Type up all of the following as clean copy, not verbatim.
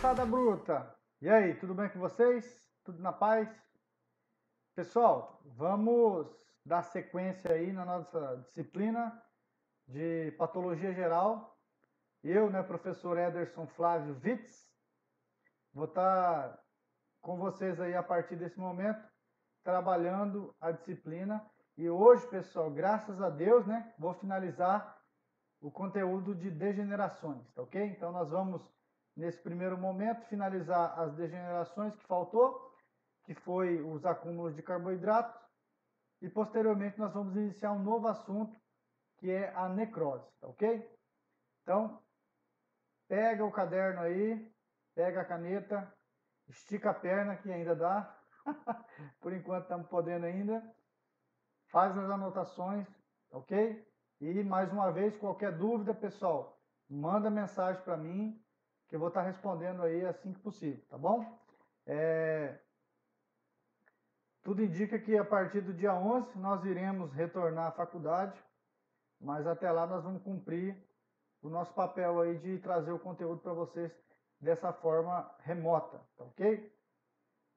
Moçada bruta! E aí, tudo bem com vocês? Tudo na paz? Pessoal, vamos dar sequência aí na nossa disciplina de patologia geral. Eu, né, professor Ederson Flávio Witz, vou estar com vocês aí a partir desse momento, trabalhando a disciplina. E hoje, pessoal, graças a Deus, né, vou finalizar o conteúdo de degenerações, tá ok? Então nós vamos, nesse primeiro momento, finalizar as degenerações que faltou, que foi os acúmulos de carboidratos, e posteriormente nós vamos iniciar um novo assunto, que é a necrose, tá ok? Então, pega o caderno aí, pega a caneta, estica a perna, que ainda dá, por enquanto estamos podendo ainda, faz as anotações, ok? E mais uma vez, qualquer dúvida, pessoal, manda mensagem para mim, que eu vou estar respondendo aí assim que possível, tá bom? Tudo indica que a partir do dia 11 nós iremos retornar à faculdade, mas até lá nós vamos cumprir o nosso papel aí de trazer o conteúdo para vocês dessa forma remota, tá ok?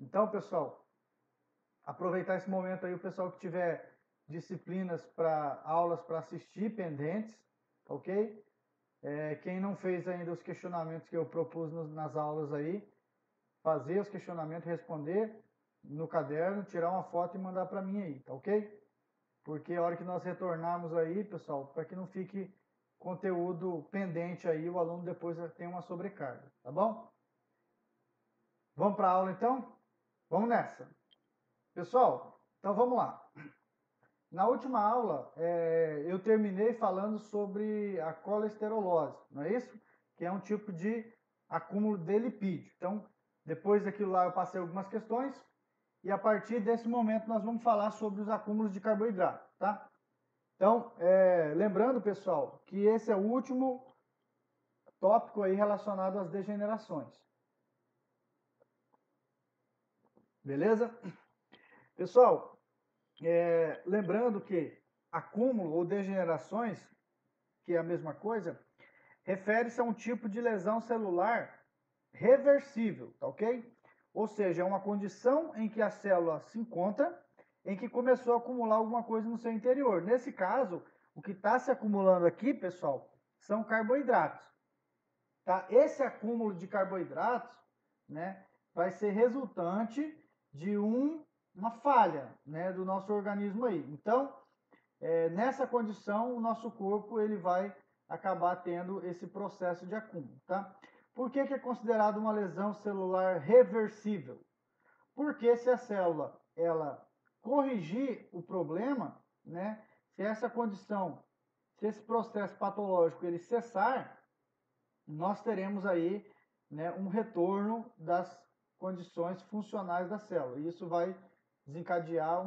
Então, pessoal, aproveitar esse momento aí, o pessoal que tiver disciplinas para aulas para assistir pendentes, ok? Quem não fez ainda os questionamentos que eu propus nas aulas aí, fazer os questionamentos, responder no caderno, tirar uma foto e mandar para mim aí, tá ok? Porque a hora que nós retornarmos aí, pessoal, para que não fique conteúdo pendente aí, o aluno depois tem uma sobrecarga, tá bom? Vamos para a aula então? Vamos nessa! Pessoal, então vamos lá. Na última aula, eu terminei falando sobre a colesterolose, não é isso? Que é um tipo de acúmulo de lipídio. Então, depois daquilo lá eu passei algumas questões e a partir desse momento nós vamos falar sobre os acúmulos de carboidrato, tá? Então, lembrando, pessoal, que esse é o último tópico aí relacionado às degenerações. Beleza? Pessoal, lembrando que acúmulo ou degenerações, que é a mesma coisa, refere-se a um tipo de lesão celular reversível, tá ok? Ou seja, é uma condição em que a célula se encontra, em que começou a acumular alguma coisa no seu interior. Nesse caso, o que está se acumulando aqui, pessoal, são carboidratos. Tá? Esse acúmulo de carboidratos, né, vai ser resultante de uma falha, né, do nosso organismo aí. Então, nessa condição, o nosso corpo ele vai acabar tendo esse processo de acúmulo, tá? Por que é considerado uma lesão celular reversível? Porque se a célula ela corrigir o problema, né, se essa condição, se esse processo patológico ele cessar, nós teremos aí, né, um retorno das condições funcionais da célula. E isso vai desencadear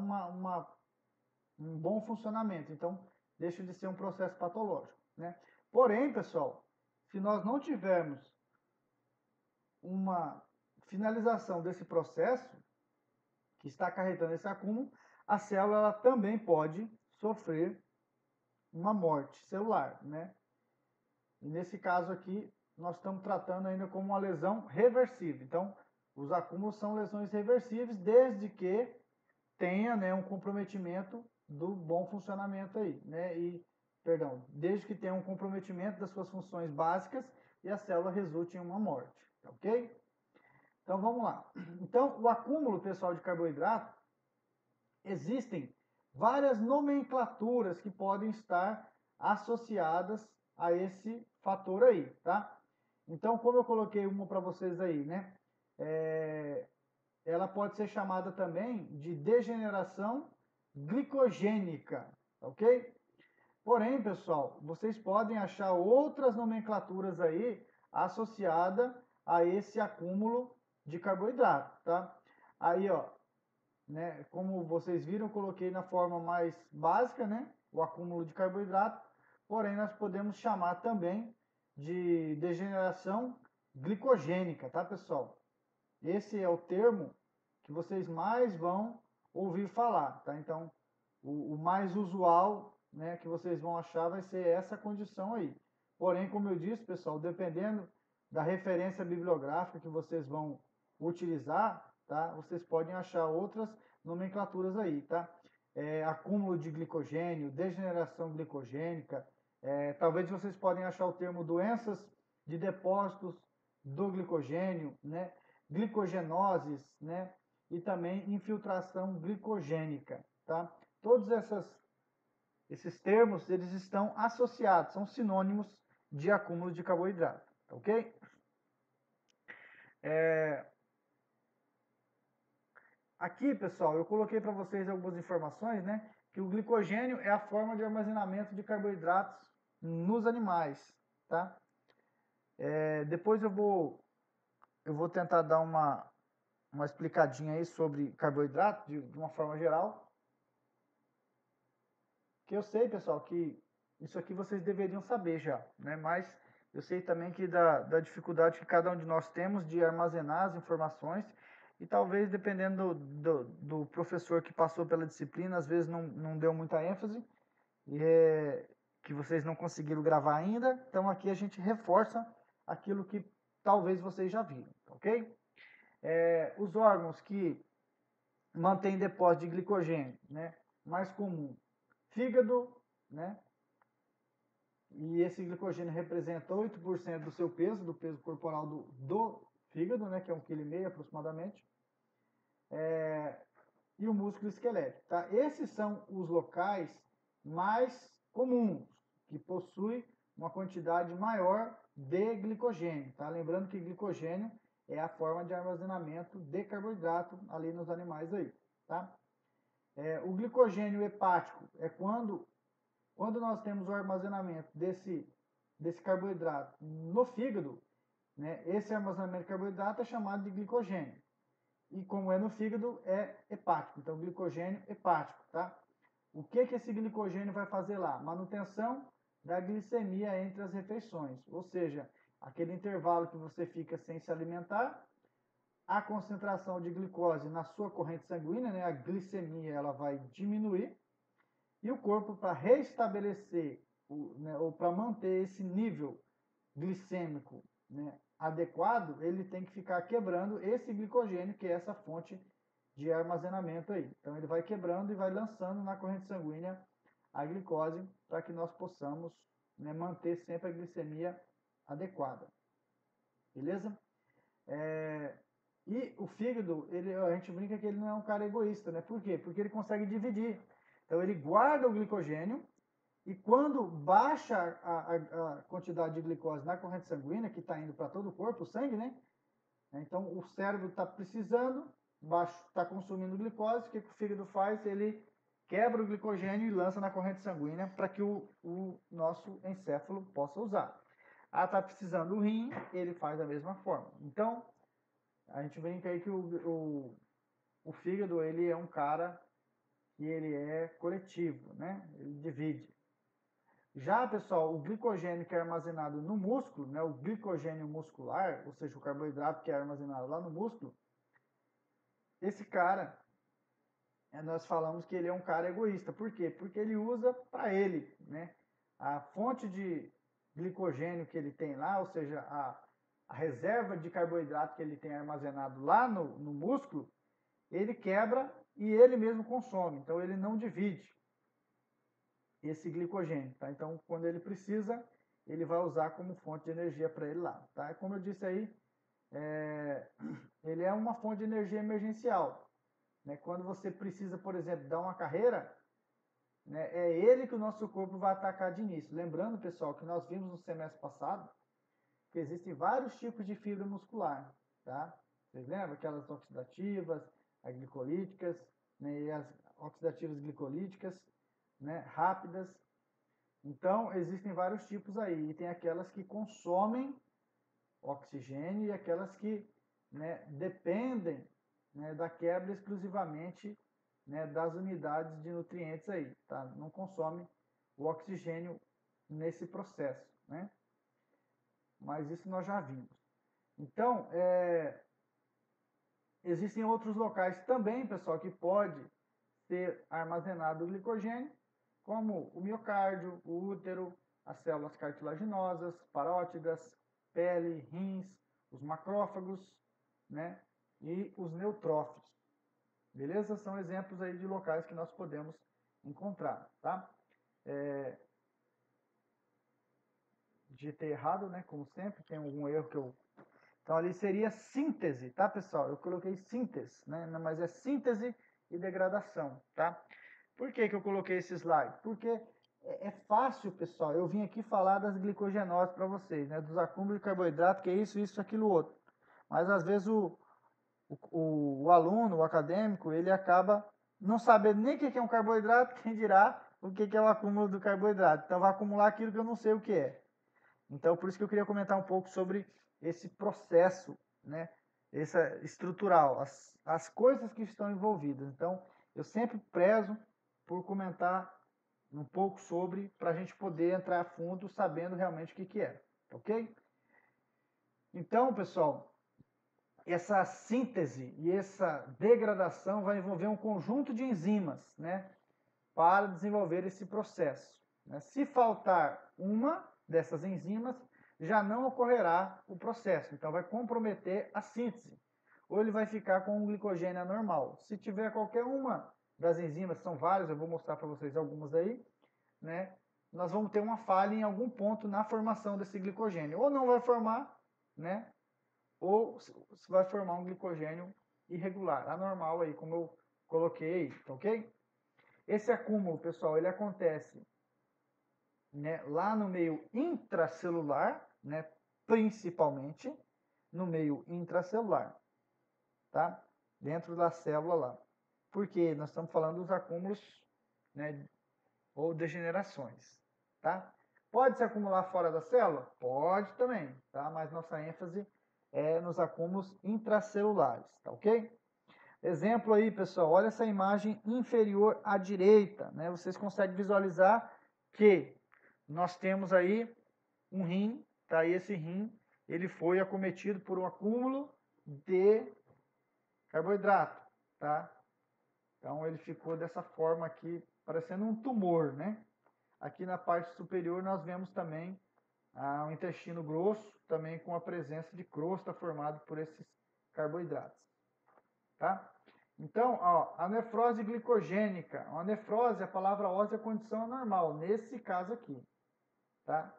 um bom funcionamento. Então, deixa de ser um processo patológico, né? Porém, pessoal, se nós não tivermos uma finalização desse processo que está acarretando esse acúmulo, a célula ela também pode sofrer uma morte celular, né? E nesse caso aqui, nós estamos tratando ainda como uma lesão reversível. Então, os acúmulos são lesões reversíveis desde que tenha, né, um comprometimento do bom funcionamento aí, né? Desde que tenha um comprometimento das suas funções básicas e a célula resulte em uma morte, ok? Então vamos lá. Então, o acúmulo, pessoal, de carboidrato, existem várias nomenclaturas que podem estar associadas a esse fator aí, tá? Então, como eu coloquei uma para vocês aí, né? Ela pode ser chamada também de degeneração glicogênica, ok? Porém, pessoal, vocês podem achar outras nomenclaturas aí associada a esse acúmulo de carboidrato, tá? Aí, ó, né, como vocês viram, eu coloquei na forma mais básica, né, o acúmulo de carboidrato, porém nós podemos chamar também de degeneração glicogênica, tá, pessoal? Esse é o termo que vocês mais vão ouvir falar, tá? Então, o mais usual, né, que vocês vão achar vai ser essa condição aí. Porém, como eu disse, pessoal, dependendo da referência bibliográfica que vocês vão utilizar, tá? Vocês podem achar outras nomenclaturas aí, tá? Acúmulo de glicogênio, degeneração glicogênica, talvez vocês podem achar o termo doenças de depósitos do glicogênio, né? Glicogenoses, né? E também infiltração glicogênica, tá? Todos esses termos, eles estão associados, são sinônimos de acúmulo de carboidrato, ok? Aqui, pessoal, eu coloquei para vocês algumas informações, né? Que o glicogênio é a forma de armazenamento de carboidratos nos animais, tá? Depois eu vou tentar dar uma explicadinha aí sobre carboidrato de uma forma geral. Que eu sei, pessoal, que isso aqui vocês deveriam saber já, né? Mas eu sei também que da dificuldade que cada um de nós temos de armazenar as informações e talvez dependendo do professor que passou pela disciplina, às vezes não deu muita ênfase e que vocês não conseguiram gravar ainda. Então aqui a gente reforça aquilo que talvez vocês já viram, ok? Os órgãos que mantêm depósito de glicogênio, né? Mais comum, fígado, né? E esse glicogênio representa 8% do seu peso, do peso corporal do fígado, né? Que é 1,5 kg aproximadamente. E o músculo esquelético, tá? Esses são os locais mais comuns, que possuem uma quantidade maior de glicogênio, tá? Lembrando que glicogênio é a forma de armazenamento de carboidrato ali nos animais aí, tá? O glicogênio hepático é quando nós temos o armazenamento desse carboidrato no fígado, né? Esse armazenamento de carboidrato é chamado de glicogênio. E como é no fígado, é hepático. Então, glicogênio hepático, tá? O que esse glicogênio vai fazer lá? Manutenção da glicemia entre as refeições. Ou seja, aquele intervalo que você fica sem se alimentar, a concentração de glicose na sua corrente sanguínea, né? A glicemia, ela vai diminuir. E o corpo, para restabelecer, ou para manter esse nível glicêmico, né, adequado, ele tem que ficar quebrando esse glicogênio, que é essa fonte de armazenamento aí. Então ele vai quebrando e vai lançando na corrente sanguínea a glicose para que nós possamos, né, manter sempre a glicemia adequada. Beleza? E o fígado, a gente brinca que ele não é um cara egoísta, né? Por quê? Porque ele consegue dividir. Então ele guarda o glicogênio e quando baixa a quantidade de glicose na corrente sanguínea, que está indo para todo o corpo, o sangue, né? Então o cérebro está precisando, está consumindo glicose, o que o fígado faz? Ele quebra o glicogênio e lança na corrente sanguínea para que o nosso encéfalo possa usar. Está precisando do rim, ele faz da mesma forma. Então, a gente brinca aí que o fígado, ele é um cara que ele é coletivo, né? Ele divide. Já, pessoal, o glicogênio que é armazenado no músculo, né, o glicogênio muscular, ou seja, o carboidrato que é armazenado lá no músculo, esse cara, nós falamos que ele é um cara egoísta. Por quê? Porque ele usa para ele, né? A fonte de glicogênio que ele tem lá, ou seja, a reserva de carboidrato que ele tem armazenado lá no músculo, ele quebra e ele mesmo consome. Então, ele não divide esse glicogênio, tá? Então, quando ele precisa, ele vai usar como fonte de energia para ele lá, tá? Como eu disse aí, ele é uma fonte de energia emergencial, né? Quando você precisa, por exemplo, dar uma carreira, né, é ele que o nosso corpo vai atacar de início. Lembrando, pessoal, que nós vimos no semestre passado que existem vários tipos de fibra muscular, tá? Vocês lembram? Aquelas oxidativas, as glicolíticas, né, e as oxidativas glicolíticas, né, rápidas. Então, existem vários tipos aí. E tem aquelas que consomem oxigênio e aquelas que, né, dependem, né, da quebra exclusivamente, né, das unidades de nutrientes aí, tá? Não consome o oxigênio nesse processo, né? Mas isso nós já vimos. Então, existem outros locais também, pessoal, que pode ser armazenado o glicogênio, como o miocárdio, o útero, as células cartilaginosas, parótidas, pele, rins, os macrófagos, né? E os neutrófilos. Beleza? São exemplos aí de locais que nós podemos encontrar, tá? Digitei errado, né? Como sempre, tem algum erro que eu... Então ali seria síntese, tá, pessoal? Eu coloquei síntese, né? Mas é síntese e degradação, tá? Por que eu coloquei esse slide? Porque é fácil, pessoal, eu vim aqui falar das glicogenoses para vocês, né? Dos acúmulos de carboidrato, que é isso, aquilo, outro. Mas às vezes o aluno, o acadêmico, ele acaba não sabendo nem o que é um carboidrato, quem dirá o que é o acúmulo do carboidrato. Então vai acumular aquilo que eu não sei o que é. Então por isso que eu queria comentar um pouco sobre esse processo, né? Essa estrutural, as coisas que estão envolvidas. Então eu sempre prezo por comentar um pouco sobre, para a gente poder entrar a fundo sabendo realmente o que é, ok? Então, pessoal, essa síntese e essa degradação vai envolver um conjunto de enzimas, né, para desenvolver esse processo, né? Se faltar uma dessas enzimas, já não ocorrerá o processo, então vai comprometer a síntese, ou ele vai ficar com um glicogênio anormal. Se tiver qualquer uma das enzimas, são várias, eu vou mostrar para vocês algumas aí, né, nós vamos ter uma falha em algum ponto na formação desse glicogênio, ou não vai formar, né, ou se vai formar um glicogênio irregular, anormal aí, como eu coloquei, ok? Esse acúmulo, pessoal, ele acontece, né, lá no meio intracelular, né, principalmente no meio intracelular, tá? Dentro da célula lá. Porque nós estamos falando dos acúmulos, né, ou degenerações, tá? Pode se acumular fora da célula? Pode também, tá? Mas nossa ênfase é nos acúmulos intracelulares, tá ok? Exemplo aí, pessoal, olha essa imagem inferior à direita, né? Vocês conseguem visualizar que nós temos aí um rim, tá? E esse rim, ele foi acometido por um acúmulo de carboidrato, tá? Então ele ficou dessa forma aqui, parecendo um tumor, né? Aqui na parte superior nós vemos também o intestino grosso, também com a presença de crosta formado por esses carboidratos, tá? Então, ó, a nefrose glicogênica, a nefrose, a palavra óssea é condição anormal, nesse caso aqui, tá?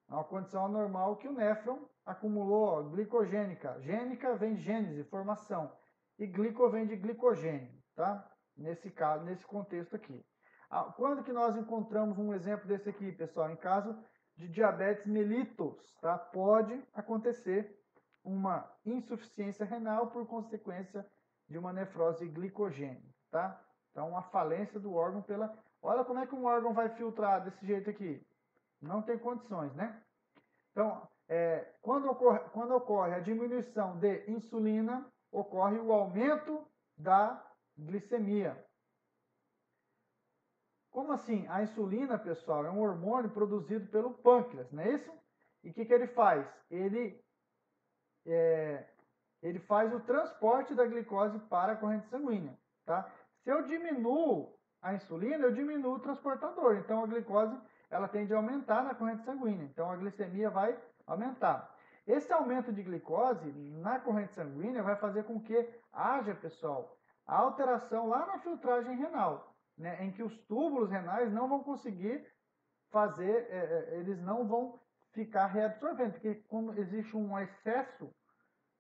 É uma condição anormal que o néfron acumulou, ó, glicogênica. Gênica vem de gênese, formação, e glico vem de glicogênio, tá? Nesse caso, nesse contexto aqui. Quando que nós encontramos um exemplo desse aqui, pessoal? Em caso de diabetes mellitus, tá? Pode acontecer uma insuficiência renal por consequência de uma nefrose glicogênica, tá? Então, uma falência do órgão pela... Olha como é que um órgão vai filtrar desse jeito aqui. Não tem condições, né? Então, quando ocorre a diminuição de insulina, ocorre o aumento da glicemia. Como assim? A insulina, pessoal, é um hormônio produzido pelo pâncreas, não é isso? E o que ele faz? Ele faz o transporte da glicose para a corrente sanguínea, tá? Se eu diminuo a insulina, eu diminuo o transportador. Então, a glicose, ela tende a aumentar na corrente sanguínea. Então, a glicemia vai aumentar. Esse aumento de glicose na corrente sanguínea vai fazer com que haja, pessoal, a alteração lá na filtragem renal, né, em que os túbulos renais não vão conseguir fazer, eles não vão ficar reabsorvendo, porque como existe um excesso,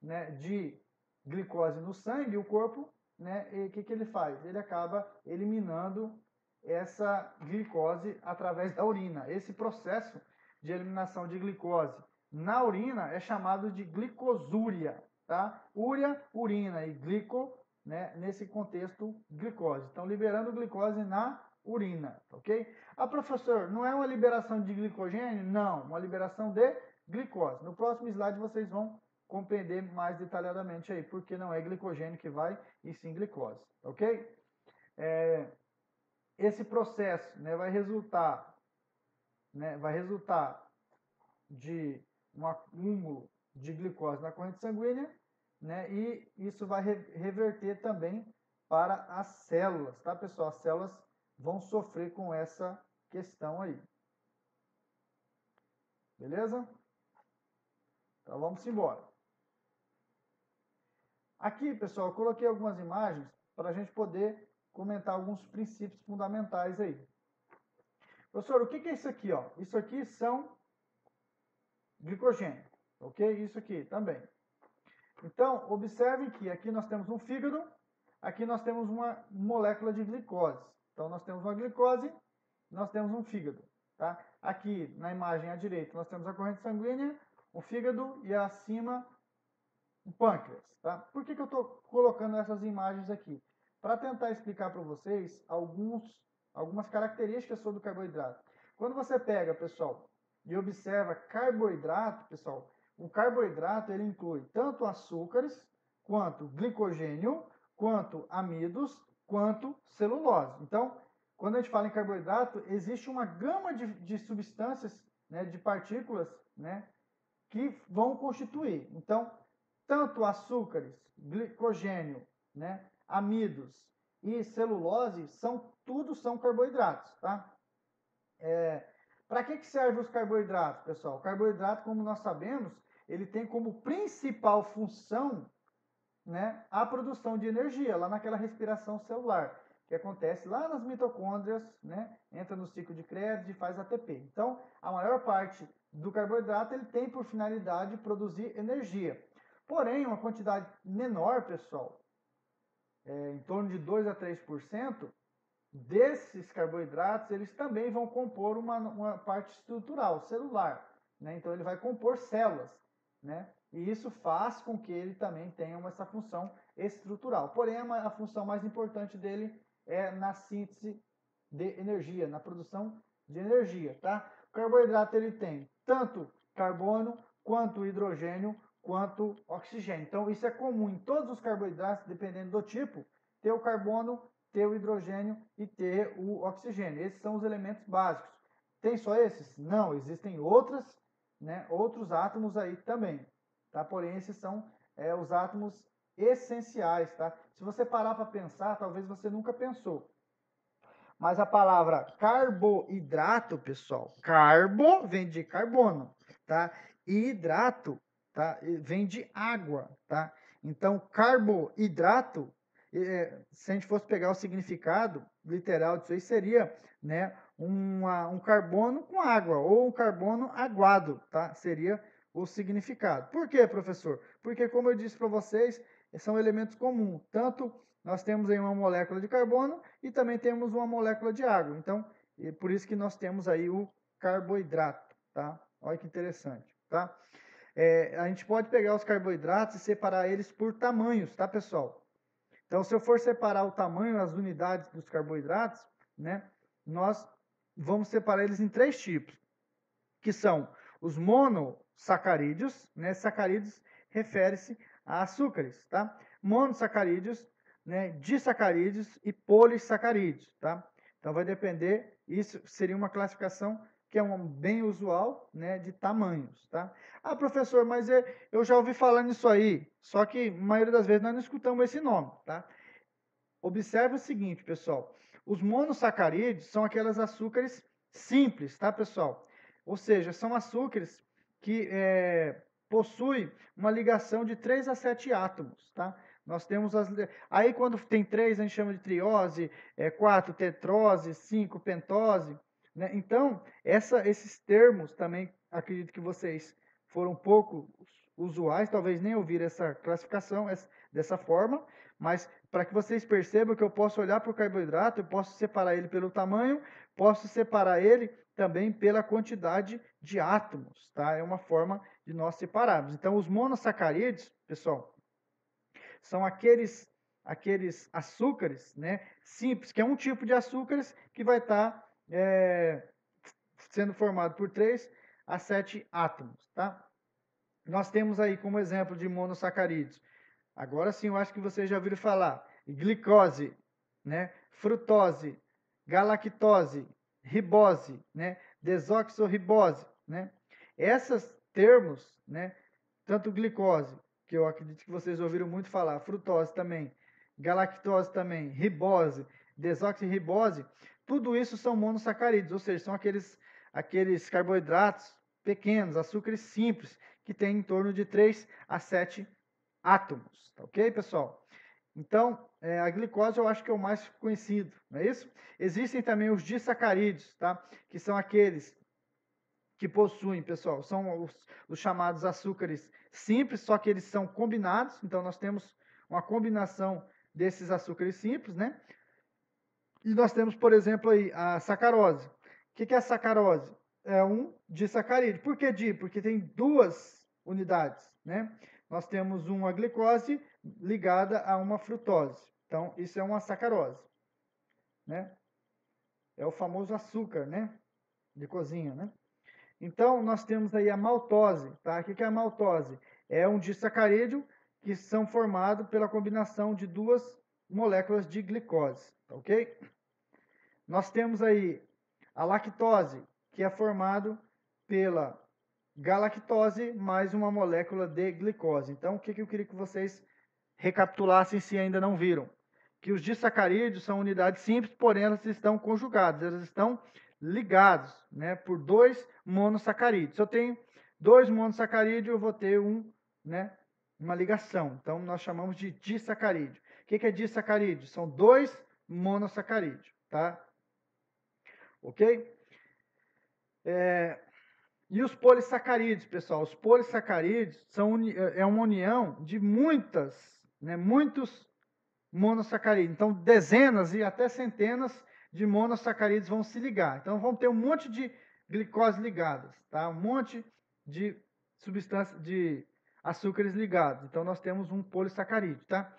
né, de glicose no sangue, o corpo, né, o que ele faz? Ele acaba eliminando essa glicose através da urina. Esse processo de eliminação de glicose na urina é chamado de glicosúria, tá? Úria, urina, e glico, né, nesse contexto, glicose. Então, liberando glicose na urina, ok? Professor, não é uma liberação de glicogênio? Não, uma liberação de glicose. No próximo slide vocês vão compreender mais detalhadamente aí, porque não é glicogênio que vai, e sim glicose, ok? Esse processo, né, vai resultar de um acúmulo de glicose na corrente sanguínea, né, e isso vai reverter também para as células, tá, pessoal? As células vão sofrer com essa questão aí. Beleza? Então vamos embora. Aqui, pessoal, eu coloquei algumas imagens para a gente poder comentar alguns princípios fundamentais aí. Professor, o que é isso aqui? Ó? Isso aqui são glicogênio, ok? Isso aqui também. Então, observem que aqui nós temos um fígado, aqui nós temos uma molécula de glicose. Então, nós temos uma glicose, nós temos um fígado. Tá? Aqui, na imagem à direita, nós temos a corrente sanguínea, o fígado e acima o pâncreas. Tá? Por que eu estou colocando essas imagens aqui? Para tentar explicar para vocês algumas características sobre o carboidrato. Quando você pega, pessoal, e observa carboidrato, pessoal, o carboidrato ele inclui tanto açúcares, quanto glicogênio, quanto amidos, quanto celulose. Então, quando a gente fala em carboidrato, existe uma gama de substâncias, né, de partículas, né, que vão constituir. Então, tanto açúcares, glicogênio, né, amidos e celulose tudo são carboidratos, tá? Para que servem os carboidratos, pessoal? O carboidrato, como nós sabemos, ele tem como principal função, né, a produção de energia, lá naquela respiração celular, que acontece lá nas mitocôndrias, né, entra no ciclo de Krebs e faz ATP. Então, a maior parte do carboidrato ele tem por finalidade produzir energia. Porém, uma quantidade menor, pessoal, em torno de 2 a 3%, desses carboidratos, eles também vão compor uma parte estrutural, celular. Né? Então, ele vai compor células. Né? E isso faz com que ele também tenha essa função estrutural. Porém, a função mais importante dele é na síntese de energia, na produção de energia. Tá? O carboidrato ele tem tanto carbono, quanto hidrogênio, quanto oxigênio. Então, isso é comum em todos os carboidratos, dependendo do tipo, ter o carbono, ter o hidrogênio e ter o oxigênio. Esses são os elementos básicos. Tem só esses? Não, existem outros átomos aí também. Tá? Porém, esses são os átomos essenciais. Tá? Se você parar para pensar, talvez você nunca pensou. Mas a palavra carboidrato, pessoal, carbo vem de carbono, tá? E hidrato, tá? Vem de água, tá? Então, carboidrato, se a gente fosse pegar o significado literal disso aí, seria, né, um carbono com água, ou um carbono aguado, tá? Seria o significado. Por quê, professor? Porque, como eu disse para vocês, são elementos comuns. Tanto nós temos aí uma molécula de carbono e também temos uma molécula de água. Então, por isso que nós temos aí o carboidrato, tá? Olha que interessante, tá? A gente pode pegar os carboidratos e separar eles por tamanhos, tá, pessoal? Então, se eu for separar o tamanho, as unidades dos carboidratos, né, nós vamos separar eles em 3 tipos, que são os monossacarídeos, né? Sacarídeos refere-se a açúcares, tá? Monossacarídeos, né, disacarídeos e polissacarídeos, tá? Então vai depender, isso seria uma classificação que é bem usual, né, de tamanhos, tá? Ah, professor, mas eu já ouvi falar nisso aí, só que a maioria das vezes nós não escutamos esse nome, tá? Observe o seguinte, pessoal, os monossacarídeos são aqueles açúcares simples, tá, pessoal? Ou seja, são açúcares que possuem uma ligação de 3 a 7 átomos, tá? Nós temos aí quando tem 3 a gente chama de triose, 4 tetrose, 5 pentose, né? Então, esses termos também acredito que vocês foram um pouco usuais, talvez nem ouviram essa classificação dessa forma, mas para que vocês percebam que eu posso olhar para o carboidrato, eu posso separar ele pelo tamanho, posso separar ele também pela quantidade de átomos, tá? É uma forma de nós separarmos. Então, os monossacarídeos, pessoal, são aqueles açúcares, né, simples, que é um tipo de açúcares que vai estar sendo formado por 3 a 7 átomos, tá? Nós temos aí como exemplo de monossacarídeos. Agora sim, eu acho que vocês já ouviram falar. Glicose, né? Frutose, galactose, ribose, né? Desoxirribose, né? Esses termos, né? Tanto glicose, que eu acredito que vocês ouviram muito falar, frutose também, galactose também, ribose, desoxirribose, tudo isso são monossacarídeos, ou seja, são aqueles carboidratos pequenos, açúcares simples, que tem em torno de 3 a 7 átomos, tá ok, pessoal? Então, a glicose eu acho que é o mais conhecido, não é isso? Existem também os disacarídeos, tá? Que são aqueles que possuem, pessoal, são os chamados açúcares simples, só que eles são combinados, então nós temos uma combinação desses açúcares simples, né? E nós temos, por exemplo, aí a sacarose. O que é a sacarose? É um disacarídeo. Por que di? Porque tem duas unidades, né? Nós temos uma glicose ligada a uma frutose. Então, isso é uma sacarose, né? É o famoso açúcar, né? De cozinha, né? Então, nós temos aí a maltose, tá? O que é a maltose? É um disacarídeo que são formados pela combinação de duas moléculas de glicose, tá ok? Nós temos aí a lactose, que é formado pela galactose mais uma molécula de glicose. Então, o que eu queria que vocês recapitulassem se ainda não viram? Que os disacarídeos são unidades simples, porém elas estão conjugadas, elas estão ligados, né, por dois monossacarídeos. Se eu tenho dois monossacarídeos, eu vou ter uma ligação. Então, nós chamamos de disacarídeo. O que é disacarídeo? São dois monossacarídeos, tá? Ok? E os polissacarídeos, pessoal? Os polissacarídeos é uma união de muitos monossacarídeos. Então, dezenas e até centenas de monossacarídeos vão se ligar. Então, vamos ter um monte de glicose ligadas, tá? Um monte de substâncias, de açúcares ligados. Então, nós temos um polissacarídeo, tá?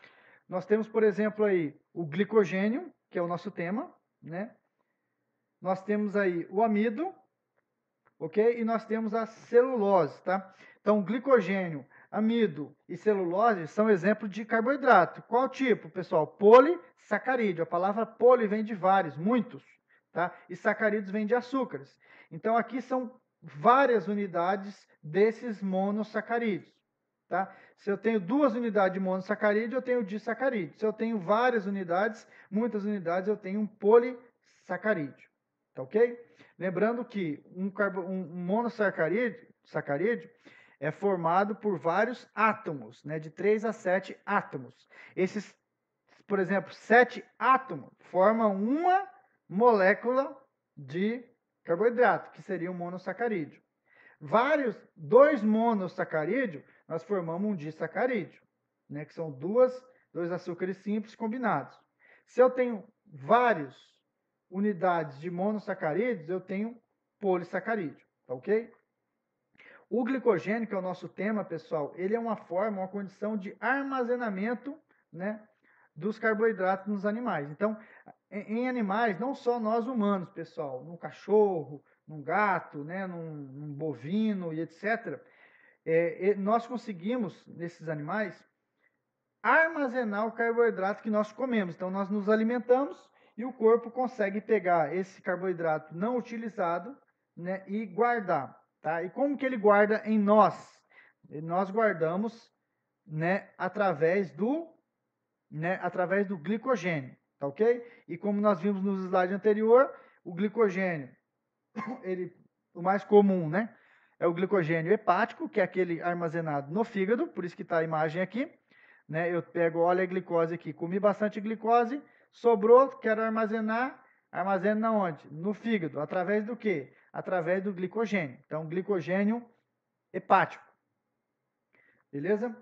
Nós temos, por exemplo, aí o glicogênio, que é o nosso tema, né? Nós temos aí o amido, ok? E nós temos a celulose, tá? Então, glicogênio, amido e celulose são exemplos de carboidrato. Qual tipo, pessoal? Polissacarídeo. A palavra poli vem de vários, muitos, tá? E sacarídeos vem de açúcares. Então, aqui são várias unidades desses monossacarídeos, tá? Se eu tenho duas unidades de monossacarídeo, eu tenho disacarídeo. Se eu tenho várias unidades, muitas unidades, eu tenho um polissacarídeo, tá ok? Lembrando que um monossacarídeo é formado por vários átomos, né, de 3 a 7 átomos. Esses, por exemplo, 7 átomos formam uma molécula de carboidrato, que seria um monossacarídeo. Dois monossacarídeos, nós formamos um disacarídeo, né, que são dois açúcares simples combinados. Se eu tenho várias unidades de monossacarídeos, eu tenho polissacarídeo, tá ok? O glicogênio, que é o nosso tema, pessoal, ele é uma condição de armazenamento, né, dos carboidratos nos animais. Então, em animais, não só nós humanos, pessoal, no cachorro, num gato, né, num bovino e etc., nós conseguimos, nesses animais, armazenar o carboidrato que nós comemos. Então, nós nos alimentamos e o corpo consegue pegar esse carboidrato não utilizado, né, e guardar. Tá? E como que ele guarda em nós? Nós guardamos, né, através do glicogênio, tá ok? E como nós vimos no slide anterior, o glicogênio, o mais comum, né, é o glicogênio hepático, que é aquele armazenado no fígado, por isso que está a imagem aqui, né? Eu pego, olha a glicose aqui, comi bastante glicose, sobrou, quero armazenar, armazeno na onde? No fígado, através do quê? Através do glicogênio. Então, glicogênio hepático. Beleza?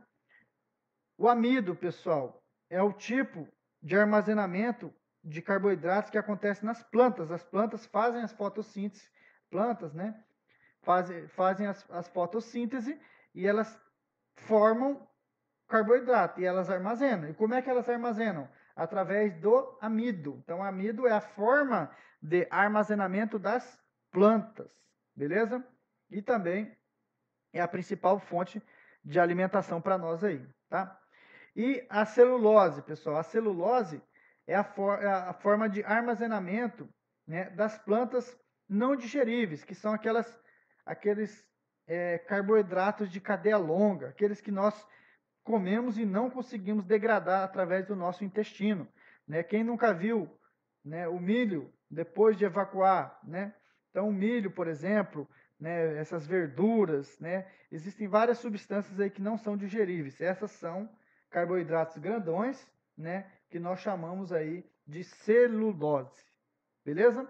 O amido, pessoal, é o tipo de armazenamento de carboidratos que acontece nas plantas. As plantas fazem as fotossíntese, plantas, né? Fazem as fotossíntese e elas formam carboidrato e elas armazenam. E como é que elas armazenam? Através do amido. Então, amido é a forma de armazenamento das plantas, beleza? E também é a principal fonte de alimentação para nós aí, tá? E a celulose, pessoal, a celulose é a forma de armazenamento, né, das plantas não digeríveis, que são aqueles carboidratos de cadeia longa, aqueles que nós comemos e não conseguimos degradar através do nosso intestino, né? Quem nunca viu, né, o milho depois de evacuar, né? Então, o milho, por exemplo, né, essas verduras, né, existem várias substâncias aí que não são digeríveis. Essas são carboidratos grandões, né, que nós chamamos aí de celulose. Beleza?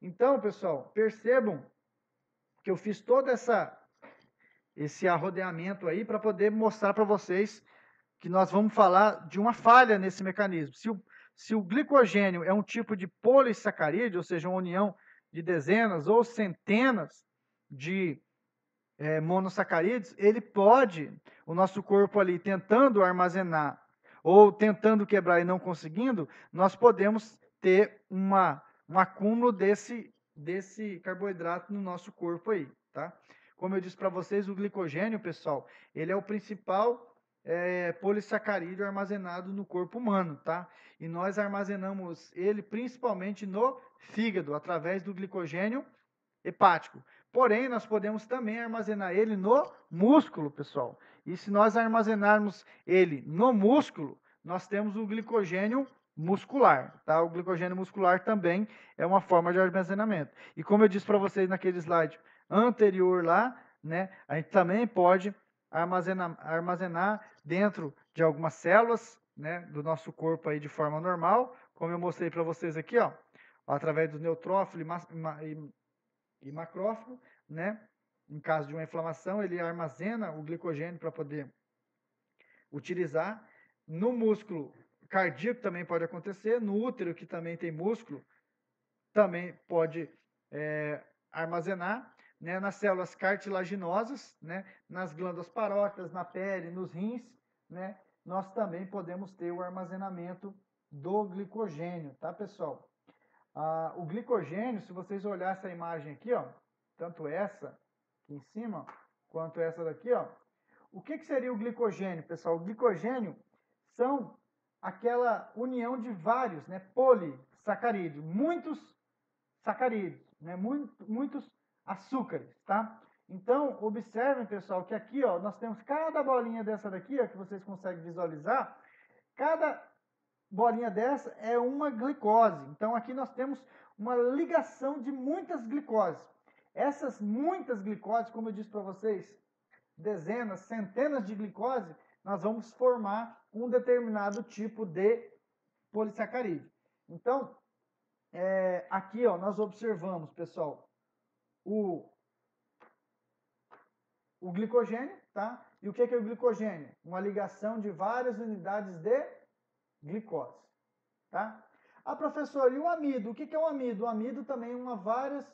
Então, pessoal, percebam que eu fiz todo esse arrodeamento aí para poder mostrar para vocês que nós vamos falar de uma falha nesse mecanismo. Se o glicogênio é um tipo de polissacarídeo, ou seja, uma união de dezenas ou centenas de monossacarídeos, ele pode, o nosso corpo ali tentando armazenar ou tentando quebrar e não conseguindo, nós podemos ter um acúmulo desse carboidrato no nosso corpo aí, tá? Como eu disse para vocês, o glicogênio, pessoal, ele é o principal polissacarídeo armazenado no corpo humano, tá? E nós armazenamos ele principalmente no fígado, através do glicogênio hepático. Porém, nós podemos também armazenar ele no músculo, pessoal. E se nós armazenarmos ele no músculo, nós temos o glicogênio muscular, tá? O glicogênio muscular também é uma forma de armazenamento. E como eu disse para vocês naquele slide anterior lá, né, a gente também pode armazenar dentro de algumas células, né, do nosso corpo aí de forma normal, como eu mostrei para vocês aqui, ó, através do neutrófilo e macrófago, né? Em caso de uma inflamação, ele armazena o glicogênio para poder utilizar. No músculo cardíaco também pode acontecer, no útero, que também tem músculo, também pode armazenar, né? Nas células cartilaginosas, né? Nas glândulas parótidas, na pele, nos rins, né? Nós também podemos ter o armazenamento do glicogênio, tá, pessoal? O glicogênio, se vocês olharem essa imagem aqui, ó, tanto essa aqui em cima, quanto essa daqui, ó, o que seria o glicogênio, pessoal? O glicogênio são aquela união de vários, né, polissacarídeos, muitos sacarídeos, né, muitos açúcares, tá? Então, observem, pessoal, que aqui, ó, nós temos cada bolinha dessa daqui, ó, que vocês conseguem visualizar, cada bolinha dessa é uma glicose. Então aqui nós temos uma ligação de muitas glicoses. Essas muitas glicoses, como eu disse para vocês, dezenas, centenas de glicose, nós vamos formar um determinado tipo de polissacarídeo. Então, aqui ó, nós observamos, pessoal, o glicogênio, tá? E o que é o glicogênio? Uma ligação de várias unidades de glicose, tá? Professor, e o amido? O que é o amido? O amido também é várias,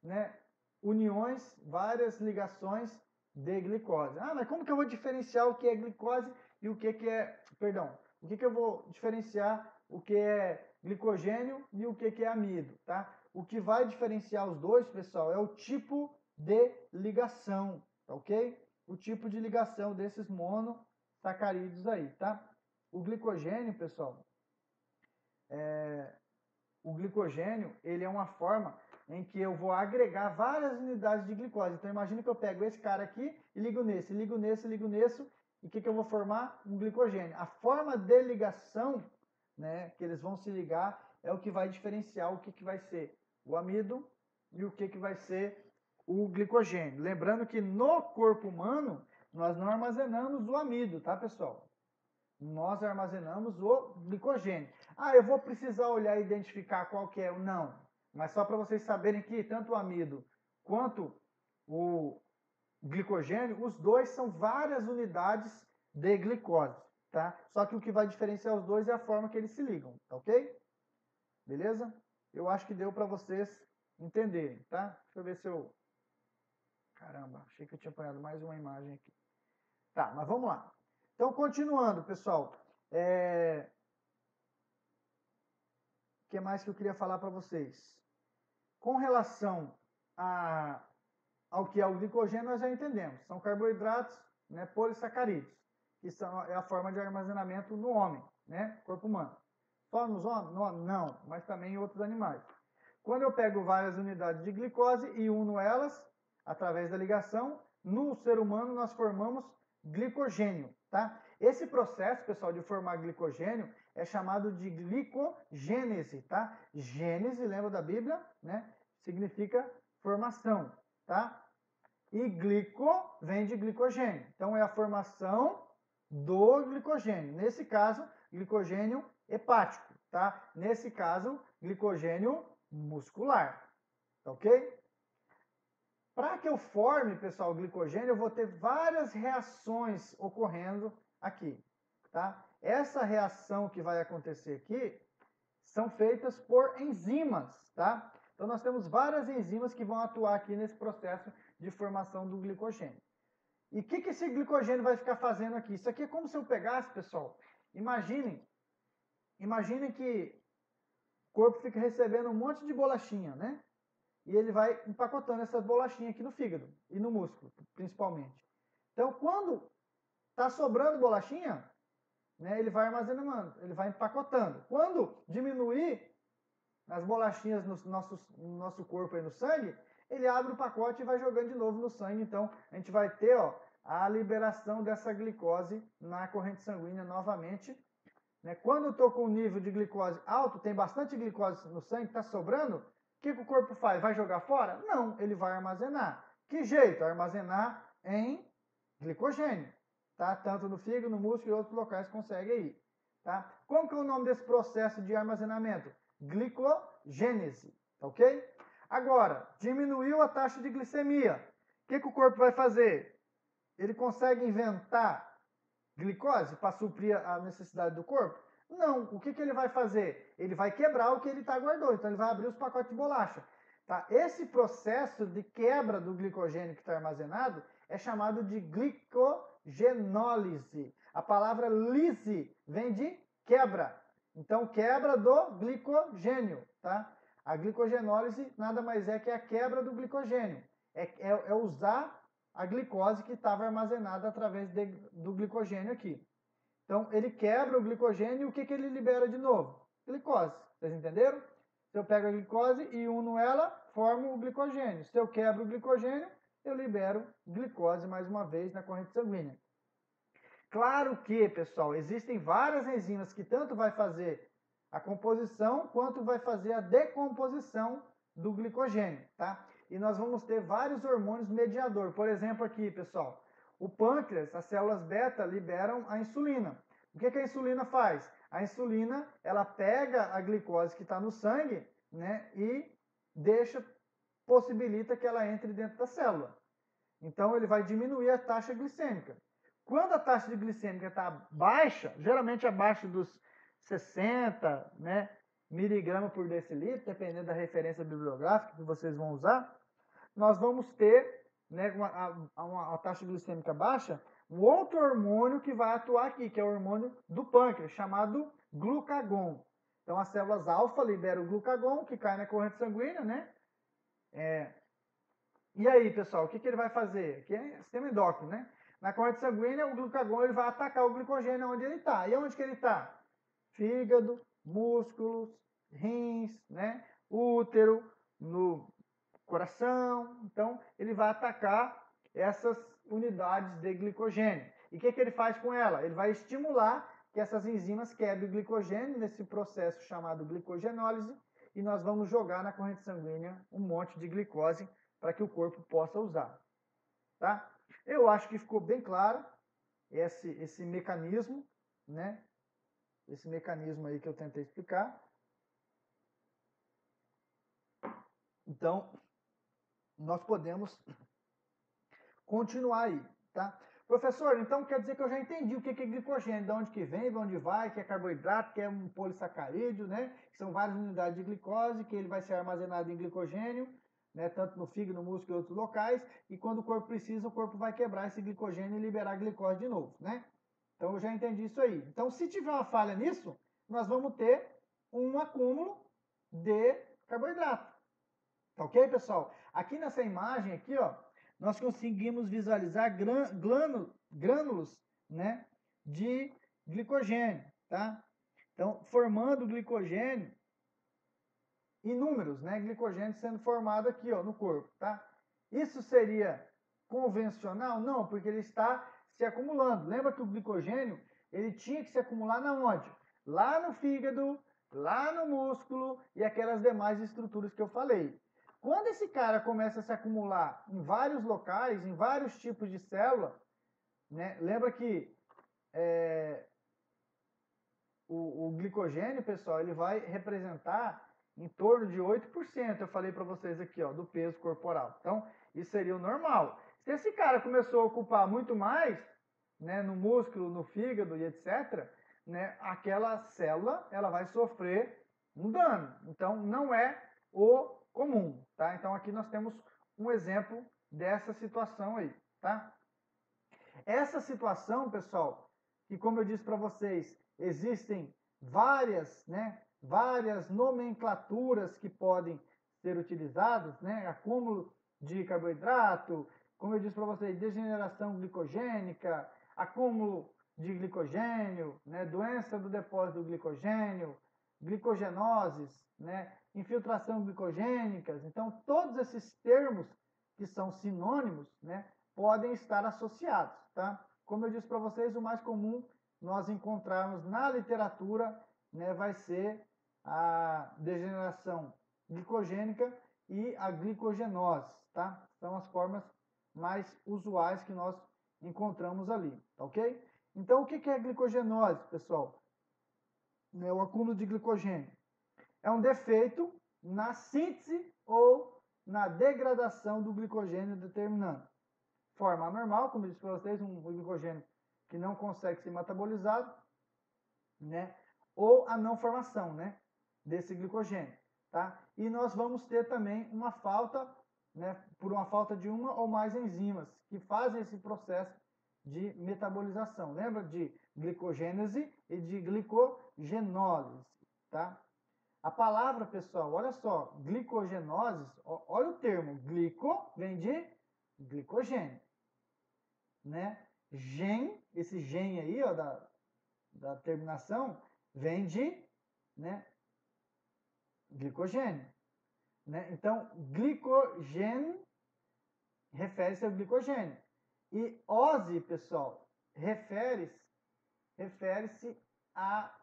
né, uniões, várias ligações de glicose. Mas como que eu vou diferenciar o que é glicose e o que é, perdão, o que eu vou diferenciar o que é glicogênio e o que é amido, tá? O que vai diferenciar os dois, pessoal, é o tipo de ligação, tá ok? O tipo de ligação desses monossacarídeos aí, tá? O glicogênio, pessoal, o glicogênio, ele é uma forma em que eu vou agregar várias unidades de glicose. Então, imagine que eu pego esse cara aqui e ligo nesse, ligo nesse, ligo nesse, e o que eu vou formar? Um glicogênio. A forma de ligação, né, que eles vão se ligar é o que vai diferenciar o que vai ser o amido e o que vai ser o glicogênio. Lembrando que no corpo humano, nós não armazenamos o amido, tá, pessoal? Nós armazenamos o glicogênio. Eu vou precisar olhar e identificar qual que é o não. Mas só para vocês saberem que tanto o amido quanto o glicogênio, os dois são várias unidades de glicose, tá? Só que o que vai diferenciar os dois é a forma que eles se ligam, tá ok? Beleza? Eu acho que deu para vocês entenderem, tá? Deixa eu ver se eu... Caramba, achei que eu tinha apanhado mais uma imagem aqui. Tá, mas vamos lá. Então, continuando, pessoal. O que mais que eu queria falar para vocês? Com relação ao que é o glicogênio, nós já entendemos. São carboidratos, né, polissacarídeos, que é a forma de armazenamento no homem, né, corpo humano. Só nos homens? Não, mas também em outros animais. Quando eu pego várias unidades de glicose e uno elas, através da ligação, no ser humano nós formamos glicogênio, tá? Esse processo, pessoal, de formar glicogênio é chamado de glicogênese, tá? Gênese, lembra da Bíblia, né? Significa formação. tá? E glico vem de glicogênio. Então, é a formação do glicogênio. Nesse caso, glicogênio hepático, tá? Nesse caso, glicogênio muscular, tá ok? Para que eu forme, pessoal, o glicogênio, eu vou ter várias reações ocorrendo aqui, tá? Essa reação que vai acontecer aqui são feitas por enzimas, tá? Então, nós temos várias enzimas que vão atuar aqui nesse processo de formação do glicogênio. E o que esse glicogênio vai ficar fazendo aqui? Isso aqui é como se eu pegasse, pessoal, imaginem que o corpo fica recebendo um monte de bolachinha, né? E ele vai empacotando essas bolachinhas aqui no fígado e no músculo, principalmente. Então, quando está sobrando bolachinha, né, ele vai armazenando, ele vai empacotando. Quando diminuir as bolachinhas no nosso corpo e no sangue, ele abre o pacote e vai jogando de novo no sangue. Então, a gente vai ter a liberação dessa glicose na corrente sanguínea novamente. Né? Quando eu estou com um nível de glicose alto, tem bastante glicose no sangue, está sobrando, o que o corpo faz? Vai jogar fora? Não, ele vai armazenar. Que jeito? Armazenar em glicogênio. Tá? Tanto no fígado, no músculo e outros locais consegue aí. Tá? Como que é o nome desse processo de armazenamento? Glicogênese. Tá ok? Agora, diminuiu a taxa de glicemia. O que o corpo vai fazer? Ele consegue inventar glicose para suprir a necessidade do corpo? Não. O que ele vai fazer? Ele vai quebrar o que ele guardou. Então, ele vai abrir os pacotes de bolacha. Tá? Esse processo de quebra do glicogênio que está armazenado é chamado de glicogenólise. A palavra lise vem de quebra. Então, quebra do glicogênio. Tá? A glicogenólise nada mais é que a quebra do glicogênio. É usar a glicose que estava armazenada através do glicogênio aqui. Então, ele quebra o glicogênio e o que ele libera de novo? Glicose. Vocês entenderam? Se eu pego a glicose e uno ela, formo o glicogênio. Se eu quebro o glicogênio, eu libero glicose mais uma vez na corrente sanguínea. Claro que, pessoal, existem várias enzimas que tanto vai fazer a composição quanto vai fazer a decomposição do glicogênio, tá? E nós vamos ter vários hormônios mediador. Por exemplo, aqui, pessoal, o pâncreas, as células beta liberam a insulina. O que a insulina faz? A insulina, ela pega a glicose que está no sangue, né, e possibilita que ela entre dentro da célula. Então, ele vai diminuir a taxa glicêmica. Quando a taxa de glicêmica está baixa, geralmente abaixo dos 60, né, miligramas por decilitro, dependendo da referência bibliográfica que vocês vão usar, nós vamos ter, né, uma taxa glicêmica baixa, um outro hormônio que vai atuar aqui, que é o hormônio do pâncreas, chamado glucagon. Então, as células alfa liberam o glucagon, que cai na corrente sanguínea, né? E aí, pessoal, o que ele vai fazer? Aqui é sistema endócrino, né? Na corrente sanguínea, o glucagon ele vai atacar o glicogênio onde ele está. E onde que ele está? Fígado, músculos, rins, né? Útero, no coração. Então, ele vai atacar essas unidades de glicogênio. E o que ele faz com ela? Ele vai estimular que essas enzimas quebrem o glicogênio nesse processo chamado glicogenólise e nós vamos jogar na corrente sanguínea um monte de glicose para que o corpo possa usar. Tá? Eu acho que ficou bem claro esse mecanismo, né? Esse mecanismo aí que eu tentei explicar. Então, nós podemos continuar aí, tá? Professor, então quer dizer que eu já entendi o que é glicogênio, de onde que vem, de onde vai, que é carboidrato, que é um polissacarídeo, né? Que são várias unidades de glicose, que ele vai ser armazenado em glicogênio, né? Tanto no fígado, no músculo e outros locais, e quando o corpo precisa, o corpo vai quebrar esse glicogênio e liberar a glicose de novo, né? Então eu já entendi isso aí. Então, se tiver uma falha nisso, nós vamos ter um acúmulo de carboidrato. Tá ok, pessoal? Aqui nessa imagem aqui, ó, nós conseguimos visualizar grânulos, né, de glicogênio, tá? Então, formando glicogênio, inúmeros, né, glicogênio sendo formado aqui, ó, no corpo, tá? Isso seria convencional? Não, porque ele está se acumulando. Lembra que o glicogênio, ele tinha que se acumular na onde? Lá no fígado, lá no músculo e aquelas demais estruturas que eu falei. Quando esse cara começa a se acumular em vários locais, em vários tipos de célula, né? Lembra que o glicogênio, pessoal, ele vai representar em torno de 8%, eu falei para vocês aqui, ó, do peso corporal. Então, isso seria o normal. Se esse cara começou a ocupar muito mais, né, no músculo, no fígado e etc., né, aquela célula, ela vai sofrer um dano. Então, não é o comum, tá? Então, aqui nós temos um exemplo dessa situação aí, tá? Essa situação, pessoal, que como eu disse para vocês, existem várias nomenclaturas que podem ser utilizadas, né? Acúmulo de carboidrato, como eu disse para vocês, degeneração glicogênica, acúmulo de glicogênio, né? Doença do depósito do glicogênio, glicogenoses, né? Infiltração glicogênicas. Então, todos esses termos que são sinônimos, né? Podem estar associados, tá? Como eu disse para vocês, o mais comum nós encontrarmos na literatura, né, vai ser a degeneração glicogênica e a glicogenose, tá? São as formas mais usuais que nós encontramos ali, ok? Então, o que é a glicogenose, pessoal? É o acúmulo de glicogênio. É um defeito na síntese ou na degradação do glicogênio, determinando forma anormal, como eu disse para vocês, um glicogênio que não consegue ser metabolizado, né? Ou a não formação, né, desse glicogênio, tá? E nós vamos ter também uma falta, né, por uma falta de uma ou mais enzimas que fazem esse processo de metabolização. Lembra de glicogênese e de glicogenólise, tá? A palavra, pessoal, olha só, glicogenose, olha o termo, glico vem de glicogênio, né? Gen, esse gen aí, ó, da terminação, vem de, né, glicogênio, né? Então, glicogênio refere-se ao glicogênio. E ose, pessoal, refere-se a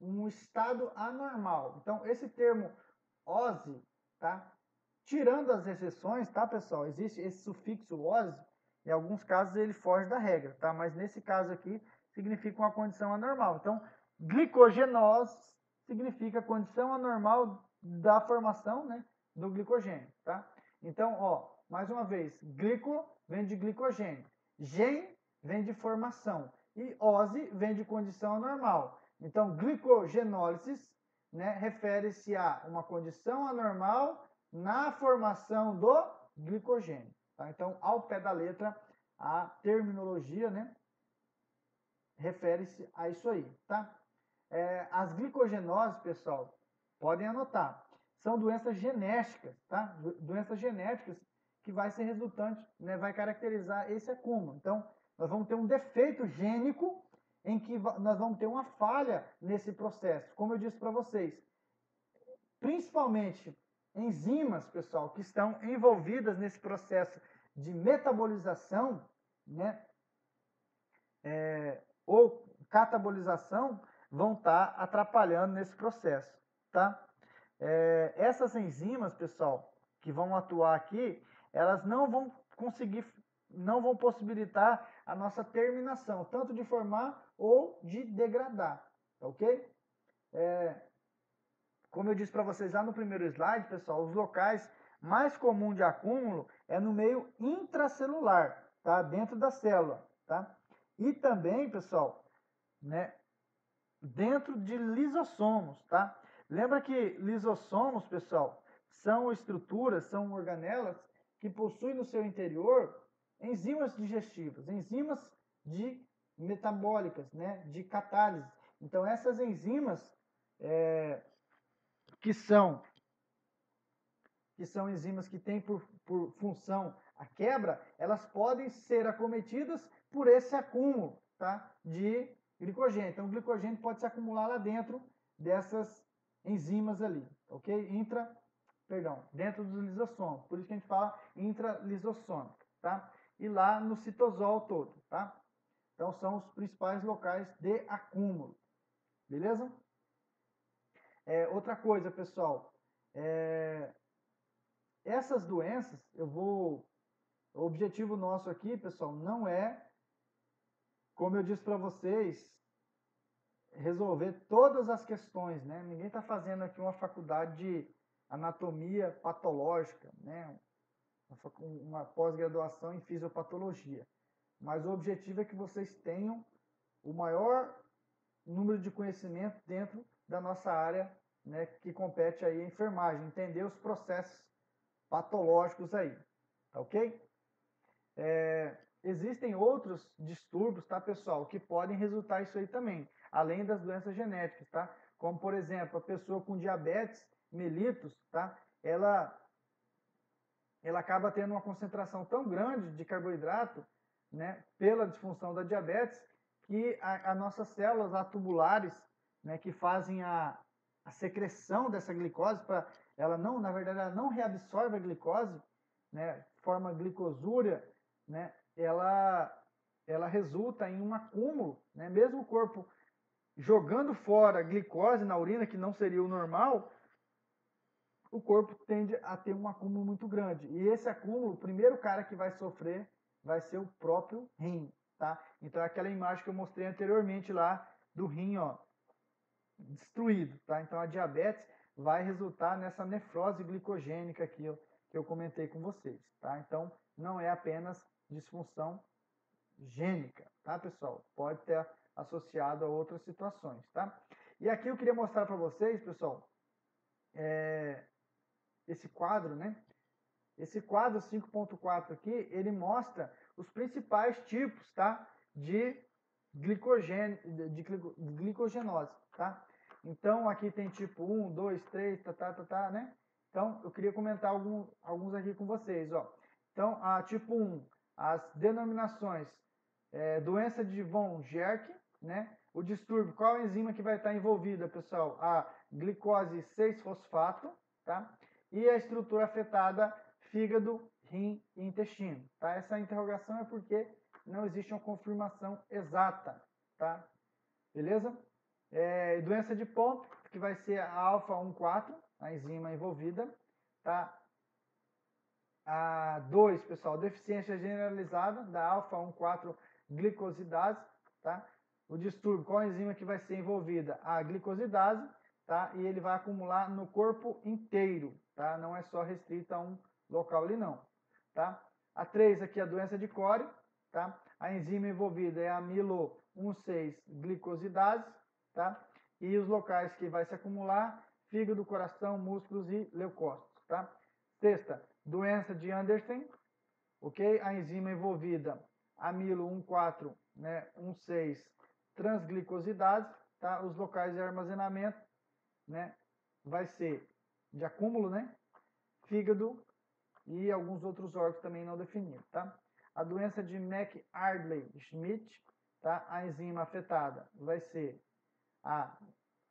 um estado anormal. Então, esse termo ose, tá? Tirando as exceções, tá, pessoal? Existe esse sufixo ose, em alguns casos ele foge da regra, tá? Mas nesse caso aqui significa uma condição anormal. Então, glicogenose significa condição anormal da formação, né, do glicogênio, tá? Então, ó, mais uma vez, glico vem de glicogênio, gen vem de formação e ose vem de condição anormal. Então, glicogenólise, né, refere-se a uma condição anormal na formação do glicogênio. Tá? Então, ao pé da letra, a terminologia, né, refere-se a isso aí. Tá? As glicogenoses, pessoal, podem anotar, são doenças genéticas, tá? Doenças genéticas que vai ser resultante, né, vai caracterizar esse acúmulo. Então, nós vamos ter um defeito gênico em que nós vamos ter uma falha nesse processo. Como eu disse para vocês, principalmente enzimas, pessoal, que estão envolvidas nesse processo de metabolização, né, ou catabolização, vão estar atrapalhando nesse processo, tá? Essas enzimas, pessoal, que vão atuar aqui, elas não vão conseguir, não vão possibilitar a nossa terminação, tanto de formar ou de degradar, ok? Como eu disse para vocês lá no primeiro slide, pessoal, os locais mais comuns de acúmulo é no meio intracelular, tá? Dentro da célula, tá? E também, pessoal, né, dentro de lisossomos, tá? Lembra que lisossomos, pessoal, são estruturas, são organelas que possuem no seu interior enzimas digestivas, enzimas metabólicas, né, de catálise. Então, essas enzimas que são enzimas que têm por função a quebra, elas podem ser acometidas por esse acúmulo, tá, de glicogênio. Então, o glicogênio pode se acumular lá dentro dessas enzimas ali, ok? Dentro dos lisossomos. Por isso que a gente fala intralisossômico, tá? E lá no citosol todo, tá? Então, são os principais locais de acúmulo, beleza? Outra coisa, pessoal, essas doenças, o objetivo nosso aqui, pessoal, não é, como eu disse para vocês, resolver todas as questões, né? Ninguém está fazendo aqui uma faculdade de anatomia patológica, né? Uma pós-graduação em fisiopatologia. Mas o objetivo é que vocês tenham o maior número de conhecimento dentro da nossa área, né, que compete aí a enfermagem, entender os processos patológicos aí, tá ok? Existem outros distúrbios, tá, pessoal, que podem resultar isso aí também, além das doenças genéticas, tá? Como, por exemplo, a pessoa com diabetes mellitus, tá? Ela acaba tendo uma concentração tão grande de carboidrato, né, pela disfunção da diabetes, que as nossas células atubulares, né, que fazem a secreção dessa glicose, para ela não, na verdade, ela não reabsorve a glicose, né, forma glicosúria, né, ela resulta em um acúmulo, né, mesmo o corpo jogando fora glicose na urina, que não seria o normal, o corpo tende a ter um acúmulo muito grande. E esse acúmulo, o primeiro cara que vai sofrer vai ser o próprio rim, tá? Então é aquela imagem que eu mostrei anteriormente lá do rim, ó, destruído, tá? Então a diabetes vai resultar nessa nefrose glicogênica aqui, ó, que eu comentei com vocês, tá? Então não é apenas disfunção gênica, tá, pessoal? Pode ter associado a outras situações, tá? E aqui eu queria mostrar para vocês, pessoal, esse quadro, né? Esse quadro 5.4 aqui, ele mostra os principais tipos, tá? De glicogenose, tá? Então, aqui tem tipo 1, 2, 3, né? Então, eu queria comentar alguns aqui com vocês, ó. Então, a tipo 1, as denominações, doença de von Gerke, né? O distúrbio, qual enzima que vai estar envolvida, pessoal? A glicose 6-fosfato, tá? E a estrutura afetada, fígado, rim e intestino, tá? Essa interrogação é porque não existe uma confirmação exata, tá? Beleza? Doença de ponto, que vai ser a alfa-1,4, a enzima envolvida, tá? A 2, pessoal, deficiência generalizada da alfa-1,4 glicosidase, tá? O distúrbio, qual enzima que vai ser envolvida? A glicosidase, tá? E ele vai acumular no corpo inteiro, tá? Não é só restrita a um local ali não, tá? A 3 aqui, a doença de Core, tá? A enzima envolvida é a amilo 1,6 glicosidase, tá? E os locais que vai se acumular, fígado, coração, músculos e leucócitos, tá? Sexta, doença de Andersen, ok? A enzima envolvida, amilo 1,4, né, 1,6 transglicosidase, tá? Os locais de armazenamento, né, vai ser de acúmulo, né, fígado e alguns outros órgãos também não definidos, tá? A doença de McArdley-Schmidt, tá? A enzima afetada vai ser a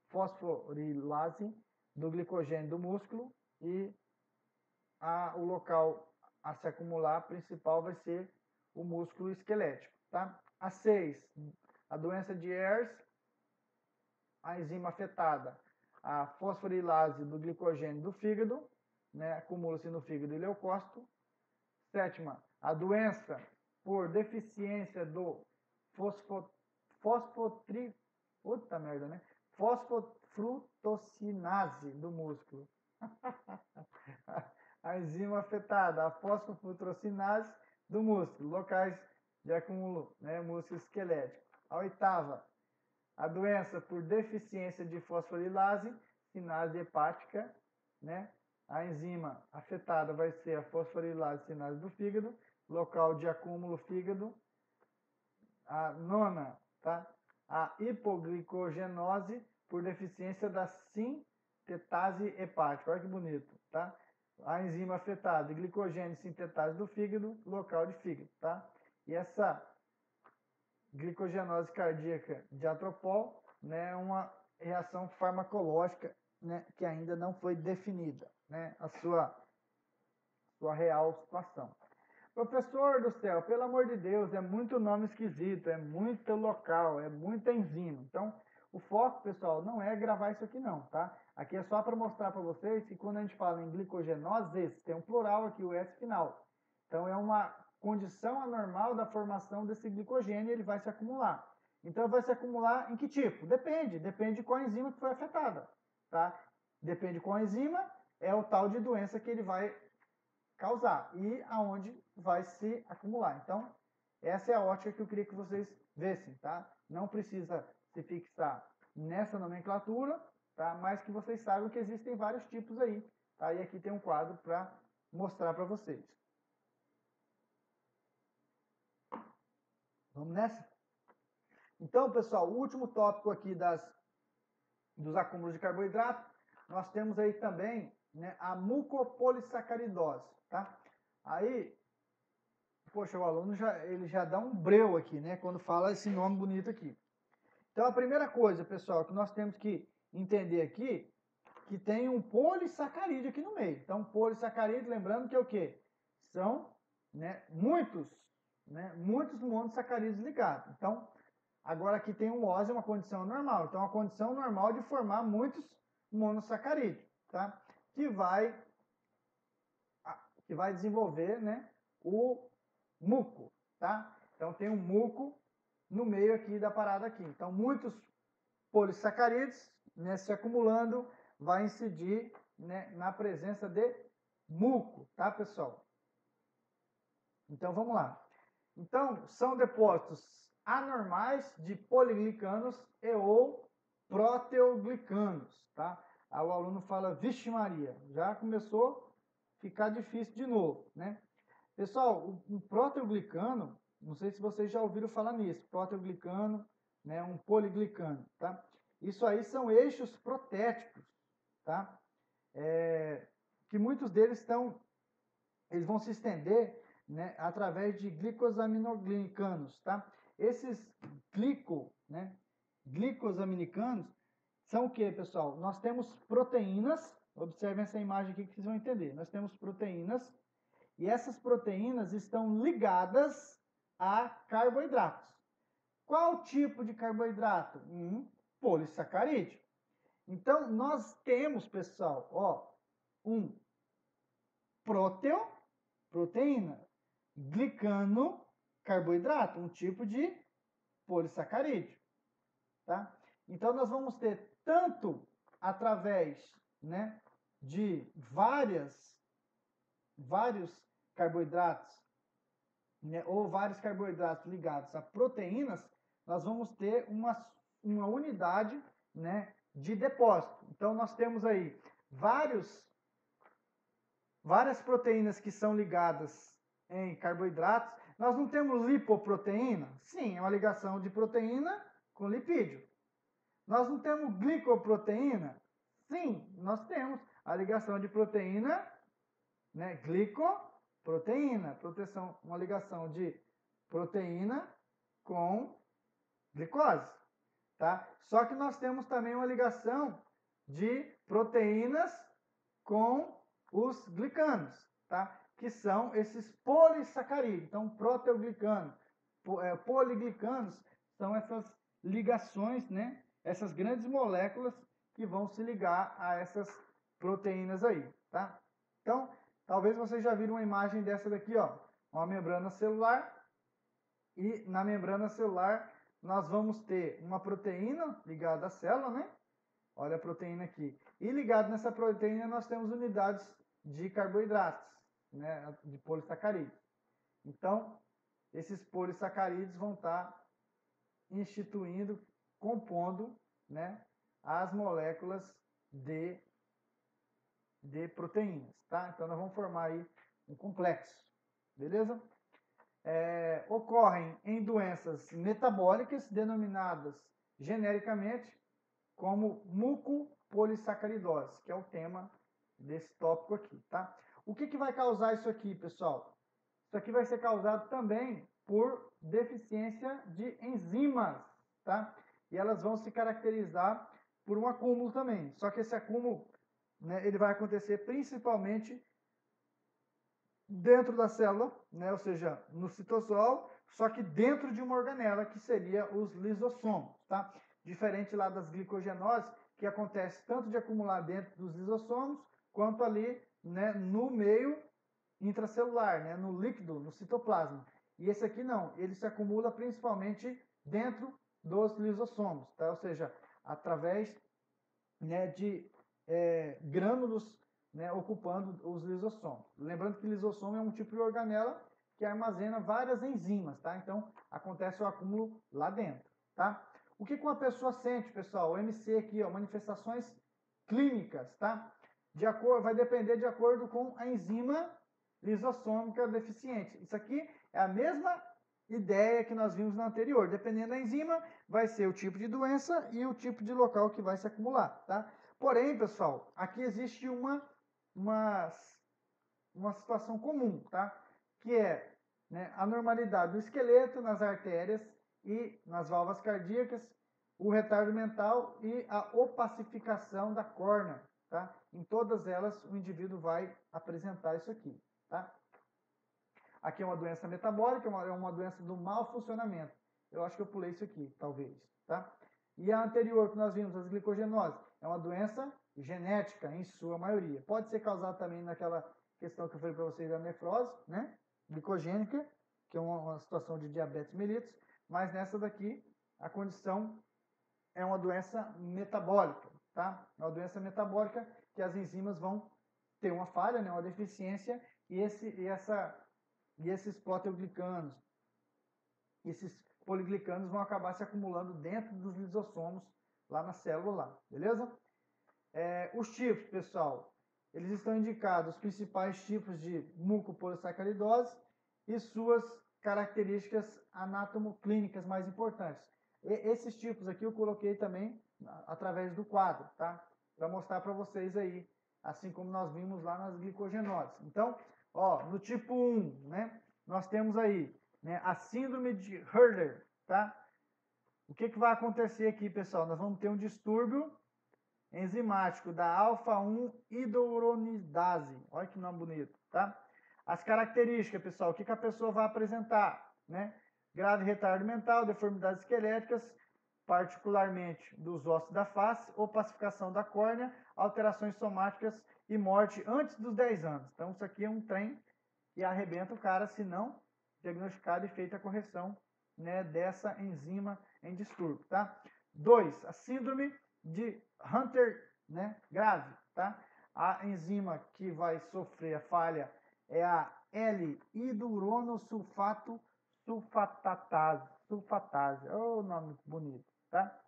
fosforilase do glicogênio do músculo e o local a se acumular principal vai ser o músculo esquelético, tá? A 6, a doença de Ayres, a enzima afetada, a fosforilase do glicogênio do fígado, né? Acumula-se no fígado e leucócito. Sétima, a doença por deficiência do puta merda, né? Fosfofrutocinase do músculo. A enzima afetada, a fosfofrutocinase do músculo, locais de acúmulo, né, músculo esquelético. A oitava, a doença por deficiência de fosforilase, sinase hepática, né? A enzima afetada vai ser a fosforilase sinase do fígado, local de acúmulo fígado. A nona, tá? A hipoglicogenose por deficiência da sintetase hepática. Olha que bonito, tá? A enzima afetada, glicogênio sintetase do fígado, local de fígado, tá? E essa glicogenose cardíaca de Atropol, né, é uma reação farmacológica, né, que ainda não foi definida, né, a sua real situação. Professor do céu, pelo amor de Deus, é muito nome esquisito, é muito local, é muita enzima. Então, O foco, pessoal, não é gravar isso aqui não, tá? Aqui é só para mostrar para vocês que quando a gente fala em glicogenoses, tem um plural aqui, o S final. Então é uma condição anormal da formação desse glicogênio, ele vai se acumular. Então vai se acumular em que tipo? Depende de qual enzima que foi afetada, tá? Depende de qual enzima, é o tal de doença que ele vai causar e aonde vai se acumular. Então, essa é a ótica que eu queria que vocês vissem, tá? Não precisa se fixar nessa nomenclatura, tá? Mas que vocês saibam que existem vários tipos aí, tá? E aqui tem um quadro para mostrar para vocês. Vamos nessa? Então, pessoal, o último tópico aqui dos acúmulos de carboidrato, nós temos aí também, né, a mucopolissacaridose, tá? Aí, poxa, o aluno ele já dá um breu aqui, né, quando fala esse nome bonito aqui. Então, a primeira coisa, pessoal, que nós temos que entender aqui, que tem um polissacarídeo aqui no meio. Então, polissacarídeo, lembrando que é o quê? São, né, muitos monossacarídeos ligados. Então, agora aqui tem um OSE, uma condição normal. Então, a condição normal de formar muitos monossacarídeos, tá? Que vai desenvolver, né, o muco, tá? Então, tem um muco no meio aqui da parada aqui. Então, muitos polissacarídeos, né, se acumulando, vai incidir, né, na presença de muco, tá, pessoal? Então, vamos lá. Então, são depósitos anormais de poliglicanos e ou proteoglicanos, tá? Aí o aluno fala, vixe Maria, já começou a ficar difícil de novo, né? Pessoal, o proteoglicano, não sei se vocês já ouviram falar nisso, proteoglicano, né, um poliglicano, tá? Isso aí são eixos protéticos, tá? Que muitos deles eles vão se estender, né, através de glicosaminoglicanos, tá? Esses glicosaminicanos são o que, pessoal? Nós temos proteínas, observem essa imagem aqui que vocês vão entender. Nós temos proteínas e essas proteínas estão ligadas a carboidratos. Qual tipo de carboidrato? Polissacarídeo. Então, nós temos, pessoal, ó, um proteína, glicano, carboidrato, um tipo de polissacarídeo, tá? Então, nós vamos ter tanto através, né, de vários carboidratos, né, ou vários carboidratos ligados a proteínas, nós vamos ter uma unidade, né, de depósito. Então, nós temos aí várias proteínas que são ligadas em carboidratos. Nós não temos lipoproteína? Sim, é uma ligação de proteína com lipídio. Nós não temos glicoproteína? Sim, nós temos a ligação de proteína, né, glicoproteína, uma ligação de proteína com glicose, tá? Só que nós temos também uma ligação de proteínas com os glicanos, tá? Que são esses polissacarídeos. Então, proteoglicano, poliglicanos são essas ligações, né? Essas grandes moléculas que vão se ligar a essas proteínas aí, tá? Então, talvez vocês já viram uma imagem dessa daqui, ó, uma membrana celular, e na membrana celular nós vamos ter uma proteína ligada à célula, né? Olha a proteína aqui. E ligado nessa proteína nós temos unidades de carboidratos, né, de polissacarídeos. Então, esses polissacarídeos vão estar compondo, né, as moléculas de proteínas, tá? Então, nós vamos formar aí um complexo, beleza? Ocorrem em doenças metabólicas, denominadas genericamente como mucopolissacaridose, que é o tema desse tópico aqui, tá? O que vai causar isso aqui, pessoal? Isso aqui vai ser causado também por deficiência de enzimas, tá? E elas vão se caracterizar por um acúmulo também. Só que esse acúmulo, né, ele vai acontecer principalmente dentro da célula, né, ou seja, no citosol, só que dentro de uma organela, que seria os lisossomos, tá? diferente lá das glicogenoses, que acontece tanto de acumular dentro dos lisossomos, quanto ali, né, no meio intracelular, né, no líquido, no citoplasma. E esse aqui não, ele se acumula principalmente dentro dos lisossomos, tá? Ou seja, através, né, de grânulos, né, ocupando os lisossomos. Lembrando que lisossomo é um tipo de organela que armazena várias enzimas, tá? Então, acontece o acúmulo lá dentro, tá? O que uma pessoa sente, pessoal? O MC aqui, ó, manifestações clínicas, tá? Vai depender de acordo com a enzima lisossômica deficiente. Isso aqui é a mesma ideia que nós vimos na anterior. Dependendo da enzima, vai ser o tipo de doença e o tipo de local que vai se acumular, tá? Porém, pessoal, aqui existe uma situação comum, tá? Que é, né, a normalidade do esqueleto, nas artérias e nas válvulas cardíacas, o retardo mental e a opacificação da córnea, tá? Em todas elas, o indivíduo vai apresentar isso aqui, tá? Aqui é uma doença metabólica, é uma doença do mau funcionamento. Eu acho que eu pulei isso aqui, talvez, tá? E a anterior que nós vimos, as glicogenoses, é uma doença genética, em sua maioria. Pode ser causada também naquela questão que eu falei para vocês da nefrose, né? Glicogênica, que é uma situação de diabetes mellitus, mas nessa daqui, a condição é uma doença metabólica, tá? É uma doença metabólica que as enzimas vão ter uma falha, né? Uma deficiência, e esses proteoglicanos, esses poliglicanos vão acabar se acumulando dentro dos lisossomos, lá na célula, lá, beleza? Os tipos, pessoal, eles estão indicados os principais tipos de mucopolissacaridose e suas características anatomoclínicas mais importantes. Esses tipos aqui eu coloquei também através do quadro, tá? Para mostrar para vocês aí, assim como nós vimos lá nas glicogenoses. Então, ó, no tipo 1, né, nós temos aí, né, a síndrome de Hurler, tá? O que vai acontecer aqui, pessoal? Nós vamos ter um distúrbio enzimático da alfa-1 hidroronidase. Olha que nome bonito, tá? As características, pessoal, o que a pessoa vai apresentar, né? Grave retardo mental, deformidades esqueléticas, particularmente dos ossos da face, opacificação da córnea, alterações somáticas e morte antes dos 10 anos. Então, isso aqui é um trem e arrebenta o cara se não diagnosticado e feita a correção, né, dessa enzima em distúrbio, tá? 2, a síndrome de Hunter, né, grave, tá? A enzima que vai sofrer a falha é a L-hidronosulfato sulfatase. Oh, nome bonito, tá?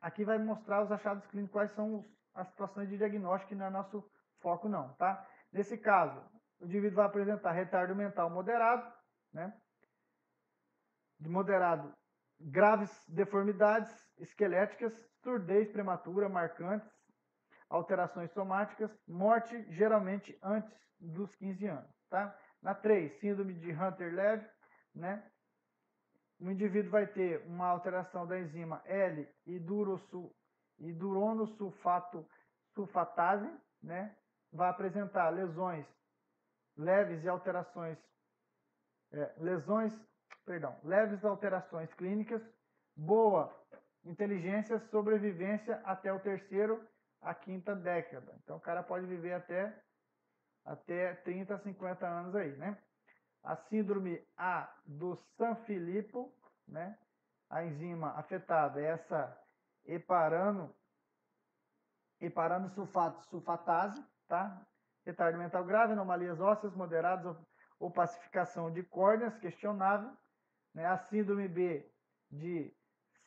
Aqui vai mostrar os achados clínicos, quais são as situações de diagnóstico, que não é nosso foco não, tá? Nesse caso, o indivíduo vai apresentar retardo mental moderado, né? De moderado, graves deformidades esqueléticas, surdez prematura marcantes, alterações somáticas, morte geralmente antes dos 15 anos, tá? Na 3, síndrome de Hunter-Levy, né? O indivíduo vai ter uma alteração da enzima L-hidronosulfatase, né? Vai apresentar lesões leves e leves alterações clínicas, boa inteligência, sobrevivência até o terceiro a quinta década. Então o cara pode viver até 30, 50 anos aí, né? A síndrome A do Sanfilippo, né? A enzima afetada é essa sulfatase, tá? Retardo mental grave, anomalias ósseas moderadas, opacificação de córneas, questionável, né? A síndrome B de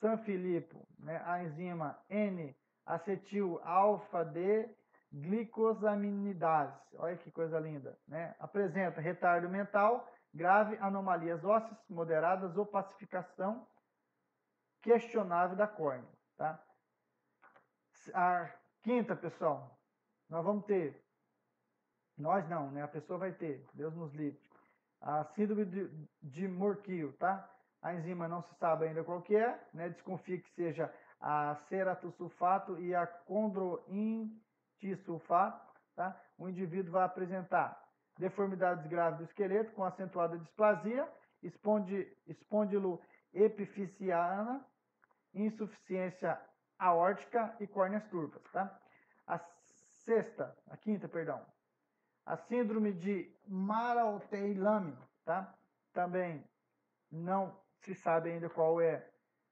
Sanfilippo, né? A enzima N-acetil-alfa-D glicosaminidase, olha que coisa linda, né? Apresenta retardo mental grave, anomalias ósseas moderadas, opacificação questionável da córnea, tá? A quinta, pessoal, nós vamos ter, nós não, né? A pessoa vai ter, Deus nos livre, a síndrome de Morquio, tá? A enzima não se sabe ainda qual que é, né? Desconfia que seja a ceratosulfato e a condrointisulfato, tá? O indivíduo vai apresentar deformidades graves do esqueleto com acentuada displasia, espondilo epifisiana, insuficiência aórtica e córneas turvas, tá? A quinta, perdão, a síndrome de Maral-Taylami, tá? Também não se sabe ainda qual é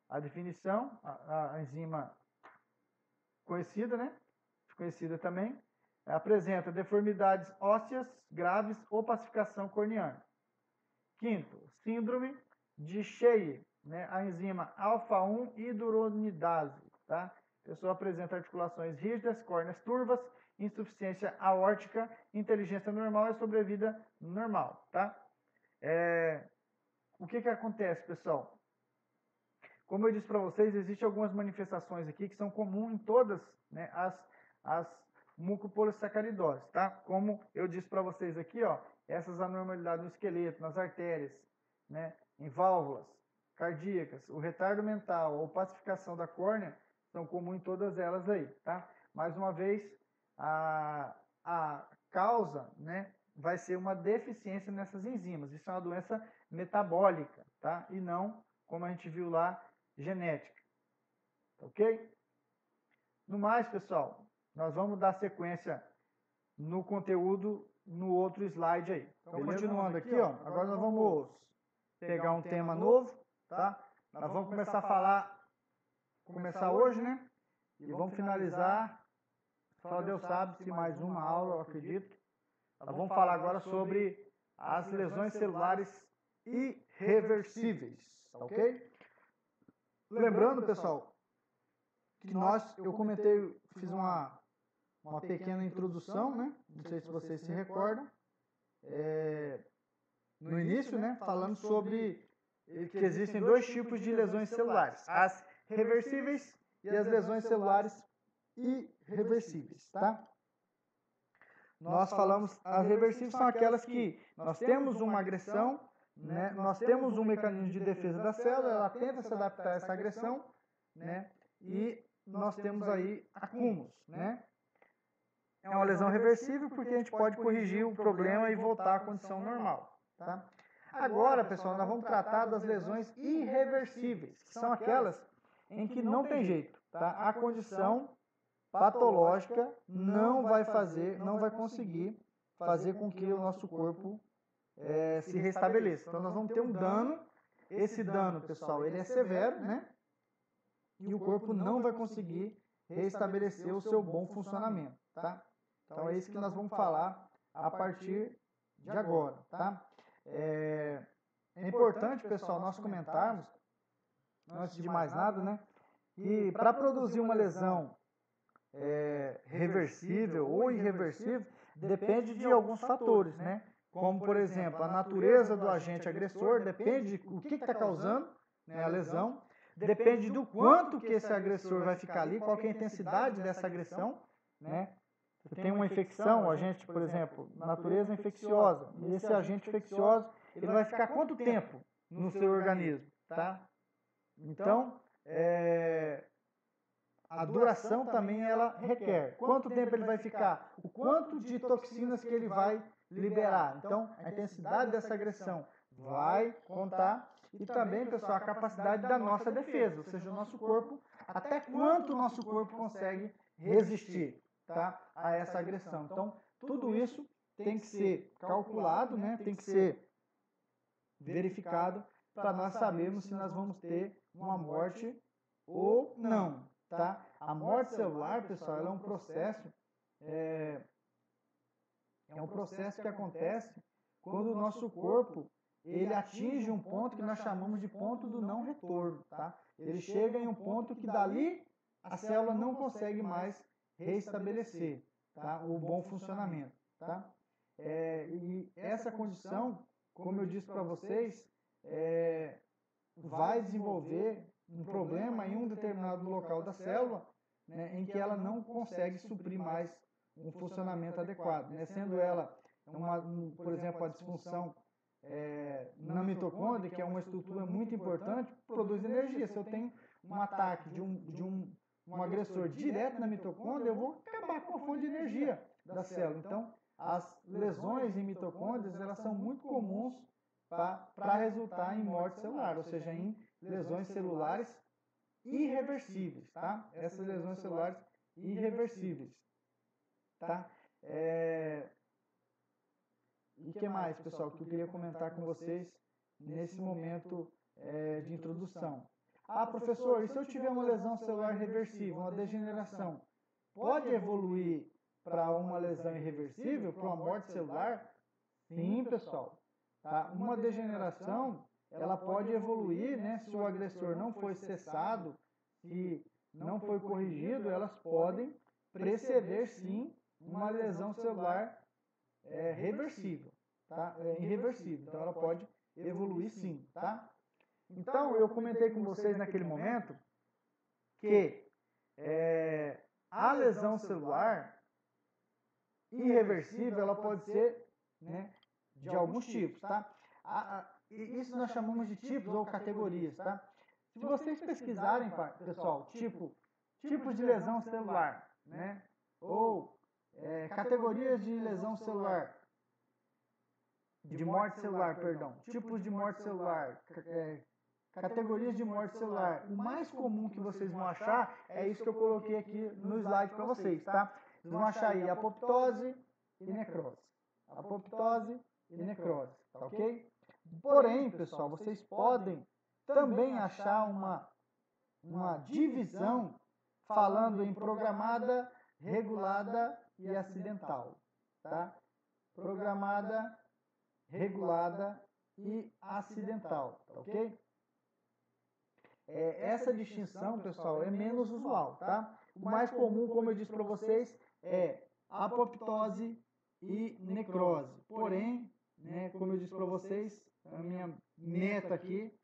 a definição, a enzima conhecida, né? Conhecida também. Apresenta deformidades ósseas graves ou pacificação corneana. Quinto, síndrome de Sheye, né? A enzima alfa-1 hidroronidase, tá? A pessoa apresenta articulações rígidas, córneas turvas, insuficiência aórtica, inteligência normal e sobrevida normal, tá? O que acontece, pessoal? Como eu disse para vocês, existem algumas manifestações aqui que são comuns em todas, né, as mucopolissacaridoses, tá? Como eu disse para vocês aqui, ó, essas anormalidades no esqueleto, nas artérias, né, em válvulas cardíacas, o retardo mental ou pacificação da córnea são comuns em todas elas aí, tá? Mais uma vez, a causa, né, vai ser uma deficiência nessas enzimas. Isso é uma doença metabólica, tá? E não, como a gente viu lá, genética. Ok? No mais, pessoal, nós vamos dar sequência no conteúdo no outro slide aí. Então, continuando aqui, ó, agora nós vamos pegar um tema novo, tá? Nós vamos começar a começar hoje, né? E vamos finalizar, só Deus sabe se mais uma aula, eu acredito. Nós vamos falar agora sobre as lesões celulares irreversíveis, ok? Lembrando, pessoal, que eu comentei, fiz uma pequena introdução, né? Não sei se vocês se recordam, no início, né? Falando sobre que existem dois tipos de lesões celulares, as reversíveis e as lesões celulares irreversíveis, tá? Nós falamos, as reversíveis são aquelas que nós temos uma agressão, né? Nós temos um mecanismo de defesa da célula, ela tenta se adaptar a essa agressão, né? E nós temos aí acúmulos, né? É uma lesão reversível porque a gente pode corrigir o problema e voltar à condição normal, tá? Agora, pessoal, nós vamos tratar das lesões irreversíveis, que são aquelas em que não tem jeito, tá? A condição patológica não vai conseguir fazer com que o nosso corpo se restabeleça. Então, nós vamos ter um dano. Esse dano, pessoal, ele é severo, né? E o corpo não vai conseguir restabelecer o seu bom funcionamento, tá? Então, é isso que nós vamos falar a partir de agora, tá? É importante, pessoal, nós comentarmos, antes de mais nada, né? E para produzir uma lesão reversível ou irreversível, depende de alguns fatores, né? Como, por exemplo, a natureza do agente agressor, depende de o que está causando, né, a lesão, depende do quanto que esse agressor vai ficar ali, qual que é a intensidade dessa agressão, né? Você tem uma infecção, o agente, por exemplo, natureza infecciosa, e esse agente infeccioso, ele vai ficar quanto tempo no seu organismo, tá? Então, a duração também ela requer. Quanto tempo ele vai ficar? O quanto de toxinas que ele vai liberar. Então, a intensidade dessa agressão vai contar. E também, pessoal, a capacidade da nossa defesa, ou seja, o nosso corpo, até quanto o nosso corpo consegue resistir, tá, a essa agressão. Então, tudo isso tem que ser calculado, né? Tem que ser verificado para nós sabermos se nós vamos ter uma morte ou não, tá? A morte celular, pessoal, ela é um processo, um processo que acontece quando o nosso corpo ele atinge um ponto que nós chamamos de ponto do não retorno, tá? Ele chega em um ponto que dali a célula não consegue mais restabelecer, tá? O bom funcionamento, tá? E essa condição, como eu disse para vocês, vai desenvolver um problema em um determinado local da célula, né, em que ela não consegue suprir mais um funcionamento adequado, né, sendo ela, por exemplo, a disfunção na mitocôndria, que é uma estrutura muito importante, produz energia. Se eu tenho um ataque de um agressor direto na mitocôndria, eu vou acabar com a fonte de energia da célula. Então, as lesões em mitocôndrias, elas são muito comuns para resultar em morte celular, ou seja, em lesões celulares irreversíveis, tá? Essas lesões celulares irreversíveis, tá? E o que mais, pessoal, que eu queria comentar com vocês nesse momento de introdução? Ah, professor, e se eu tiver uma lesão celular reversível, uma degeneração, pode evoluir para uma lesão irreversível, para uma morte celular? Sim, pessoal. Tá? Uma degeneração, ela pode evoluir, né? Se o agressor não foi cessado, se não foi corrigido, elas podem preceder, sim, uma lesão celular reversível, tá? Irreversível. Então, ela pode evoluir, sim, tá? Então, eu comentei com vocês naquele momento que a lesão celular irreversível, ela pode ser, né, de alguns tipos, tá? Isso nós chamamos de tipos ou categorias, tá? Se vocês pesquisarem, pessoal, tipos de lesão celular, né? Ou categorias de lesão celular, de morte celular, perdão, tipos de morte celular, categorias de morte celular, o mais comum que vocês vão achar é isso que eu coloquei aqui no slide para vocês, tá? Vocês vão achar aí apoptose e necrose. Apoptose e necrose, tá ok? Porém, pessoal, vocês podem também achar uma divisão falando em programada, regulada e acidental, tá? Programada, regulada e acidental, tá ok? Essa distinção, pessoal, é menos usual, tá? O mais comum, como eu disse para vocês, é apoptose e necrose. Porém, né, como eu disse para vocês, a minha meta aqui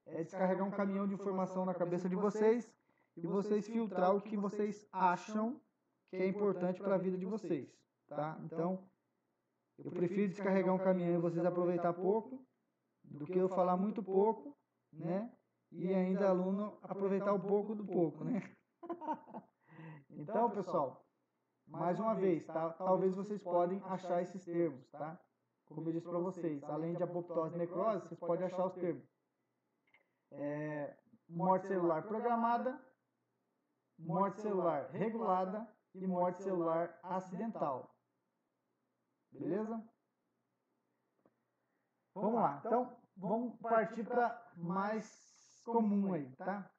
é descarregar um caminhão de informação na cabeça de vocês e vocês filtrar o que vocês acham que é importante para a vida de vocês, tá? Então, eu prefiro descarregar um caminhão e vocês aproveitar pouco do que eu falar muito pouco, né? E ainda aluno aproveitar um pouco do pouco, né? Então, pessoal, mais uma vez, tá? Talvez vocês podem achar esses termos, tá? Como eu disse para vocês, além de apoptose e necrose, vocês podem achar os termos. Morte celular programada, morte celular regulada e morte celular acidental. Beleza? Vamos lá. Então, vamos partir para mais comum aí, tá?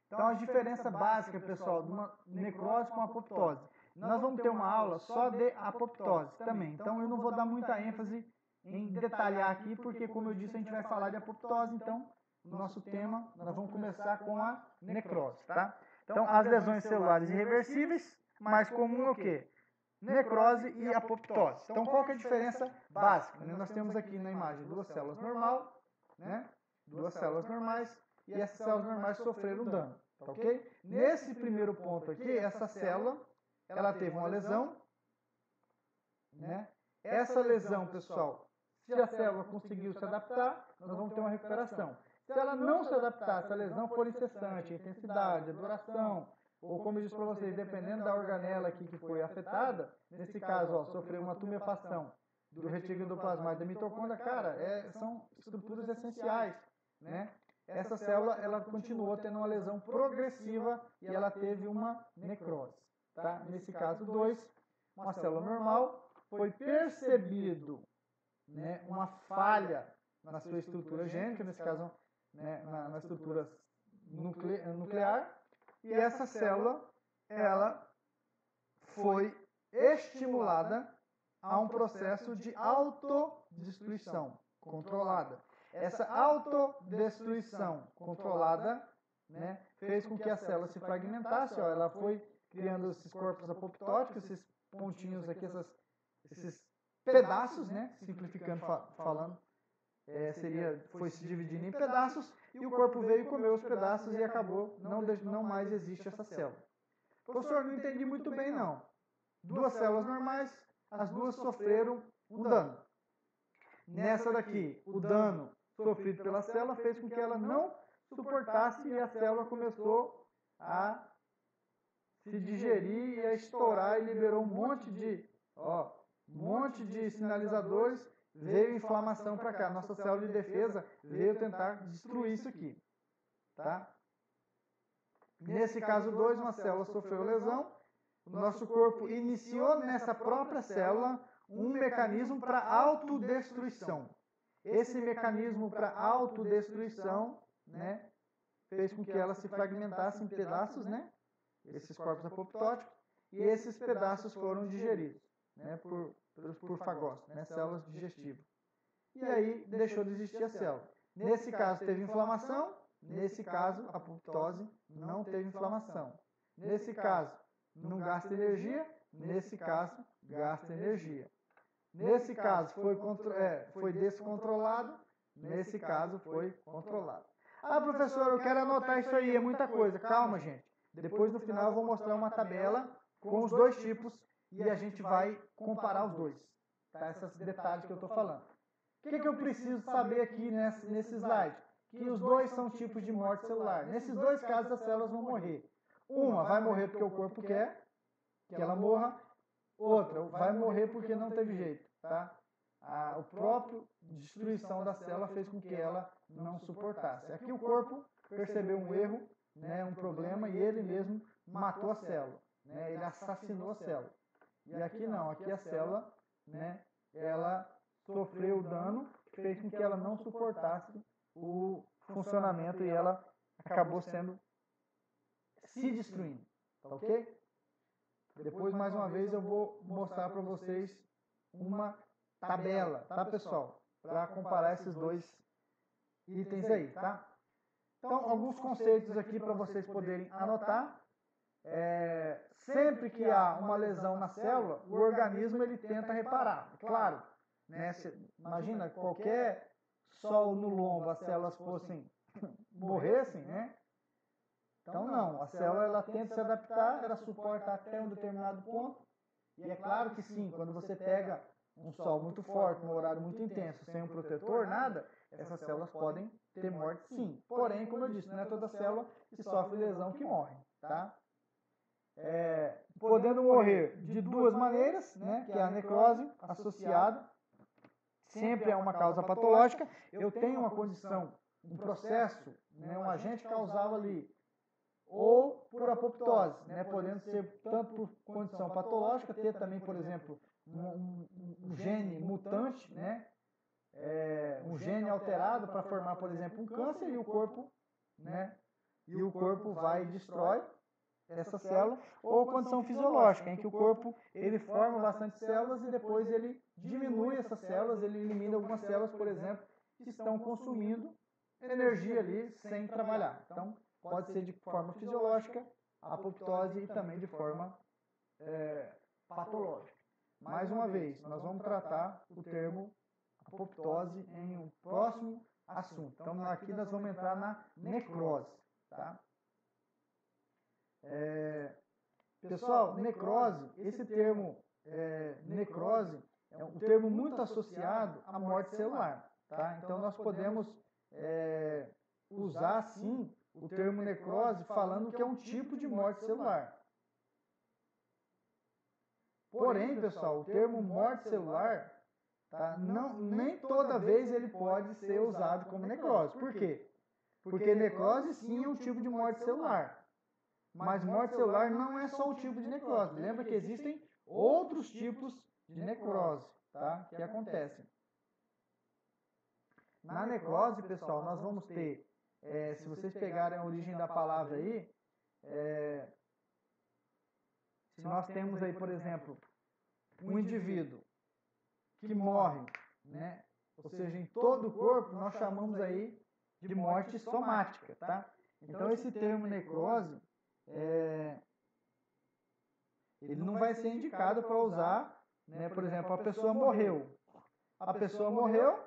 Então, a diferença básica, pessoal, de uma necrose com apoptose. Nós vamos ter uma aula só de apoptose também. Então, eu não vou dar muita ênfase em detalhar aqui, porque, como eu disse, a gente vai falar de apoptose. Então, o nosso tema, nós vamos começar com a necrose, tá? Então, as lesões celulares irreversíveis, mais comum é o quê? Necrose e apoptose. Então, qual que é a diferença básica? Nós temos aqui na imagem duas células normais, né? Duas células normais, e essas células normais sofreram dano, tá ok? Nesse primeiro ponto aqui, essa célula, ela teve uma lesão, né? Essa lesão, pessoal, se a célula conseguiu se adaptar, nós vamos ter uma recuperação. Se ela não se adaptar, se a lesão for incessante, a intensidade, a duração, ou como eu disse para vocês, dependendo da organela aqui que foi afetada, nesse caso, ó, sofreu uma tumefação do retículo endoplasmático da mitocôndria, cara, são estruturas essenciais, né? Essa célula, ela continuou tendo uma lesão progressiva e ela teve uma necrose, tá? Nesse caso 2, uma célula normal, foi percebido, né, uma falha na sua estrutura gênica, nesse caso, né, na estrutura nuclear, e essa célula, ela foi estimulada a um processo de autodestruição controlada. Essa autodestruição controlada, né, fez com que a célula se fragmentasse, ó, ela foi criando esses corpos apoptóticos, esses pontinhos aqui, esses pedaços, né, simplificando falando, foi se dividindo em pedaços, e o corpo veio comer os pedaços e acabou, não mais existe essa célula. Professor, não entendi muito bem não. Duas células normais, as duas sofreram um dano. Nessa daqui, o dano sofrido pela célula fez com que ela não suportasse e a célula começou a se digerir e a estourar e liberou um monte de sinalizadores, veio inflamação para cá. Nossa célula de defesa veio tentar destruir isso aqui. tá? Nesse caso 2, uma célula sofreu lesão, o nosso corpo iniciou nessa própria célula um mecanismo para autodestruição. Esse mecanismo para autodestruição, né, fez com que ela se fragmentasse em pedaços, né, esses corpos apoptóticos, e esses pedaços foram digeridos, né, por fagócitos, né, células digestivas. E aí deixou de existir a célula. Nesse caso teve inflamação, nesse caso a apoptose não teve inflamação. Nesse caso não gasta energia, nesse caso gasta energia. Nesse caso foi descontrolado, nesse caso foi controlado. Ah, professor, eu quero anotar isso aí, é muita coisa. Calma, gente. Depois no final eu vou mostrar uma tabela com os dois tipos e a gente vai comparar os dois. Tá? Esses detalhes que eu estou falando. O que eu preciso saber aqui nesse slide? Que os dois são tipos de morte celular. Nesses dois casos as células vão morrer. Uma vai morrer porque o corpo quer que ela morra. Outra vai morrer porque não teve jeito, tá? O próprio destruição da célula fez com que ela não suportasse. Aqui o corpo percebeu um erro, né, um problema, e ele mesmo matou a célula, né, ele assassinou a célula. E aqui não, aqui a célula, né, ela sofreu o dano que fez com que ela não suportasse o funcionamento e ela acabou se destruindo, tá ok? Depois, mais uma vez, eu vou mostrar para vocês uma tabela, tá, pessoal? Para comparar esses dois itens aí, tá? Então, alguns conceitos aqui para vocês poderem anotar. Sempre que há uma lesão na célula, o organismo ele tenta reparar. Claro, né? Imagina, qualquer sol no lombo, as células morressem, né? Então não, a célula ela tenta se adaptar, ela suporta até um determinado ponto. E é claro que sim, quando você pega um sol muito forte, um horário muito intenso, sem um protetor, nada, essas células podem ter morte sim. Porém, como eu disse, não é toda célula que sofre lesão que morre, tá? Podendo morrer de duas maneiras, né, que é a necrose associada, sempre é uma causa patológica. Eu tenho uma condição, um processo, né, um agente causal ali, ou por apoptose, né, podendo ser tanto por condição patológica, ter também, por exemplo, um gene mutante, né, um gene alterado para formar, por exemplo, um câncer, e o corpo, né, vai e destrói essa célula, ou condição fisiológica, em que o corpo ele forma bastante células e depois ele diminui essas células, ele elimina algumas células, por exemplo, que estão consumindo energia ali sem trabalhar. Então, pode ser de forma fisiológica, apoptose, e também de forma patológica. Mais uma vez, nós vamos tratar o termo apoptose em um próximo assunto. Então, aqui nós vamos entrar na necrose, tá? Pessoal, necrose, esse termo necrose é um termo muito associado à morte celular, tá? Então, nós podemos usar, sim, o termo necrose falando que é um tipo de morte celular. Porém, pessoal, o termo morte celular, tá, nem toda vez ele pode ser usado como necrose. Por quê? Porque necrose, sim, é um tipo de morte celular. Mas morte celular não é só um tipo de necrose. Lembra que existem outros tipos de necrose, tá, que acontecem. Na necrose, pessoal, nós vamos ter, se vocês pegarem a origem da palavra aí, se nós temos aí, por exemplo, um indivíduo que morre, né, ou seja, em todo o corpo, nós chamamos aí de morte somática, tá? Então, esse termo necrose, ele não vai ser indicado para usar, né, por exemplo, a pessoa morreu. A pessoa morreu,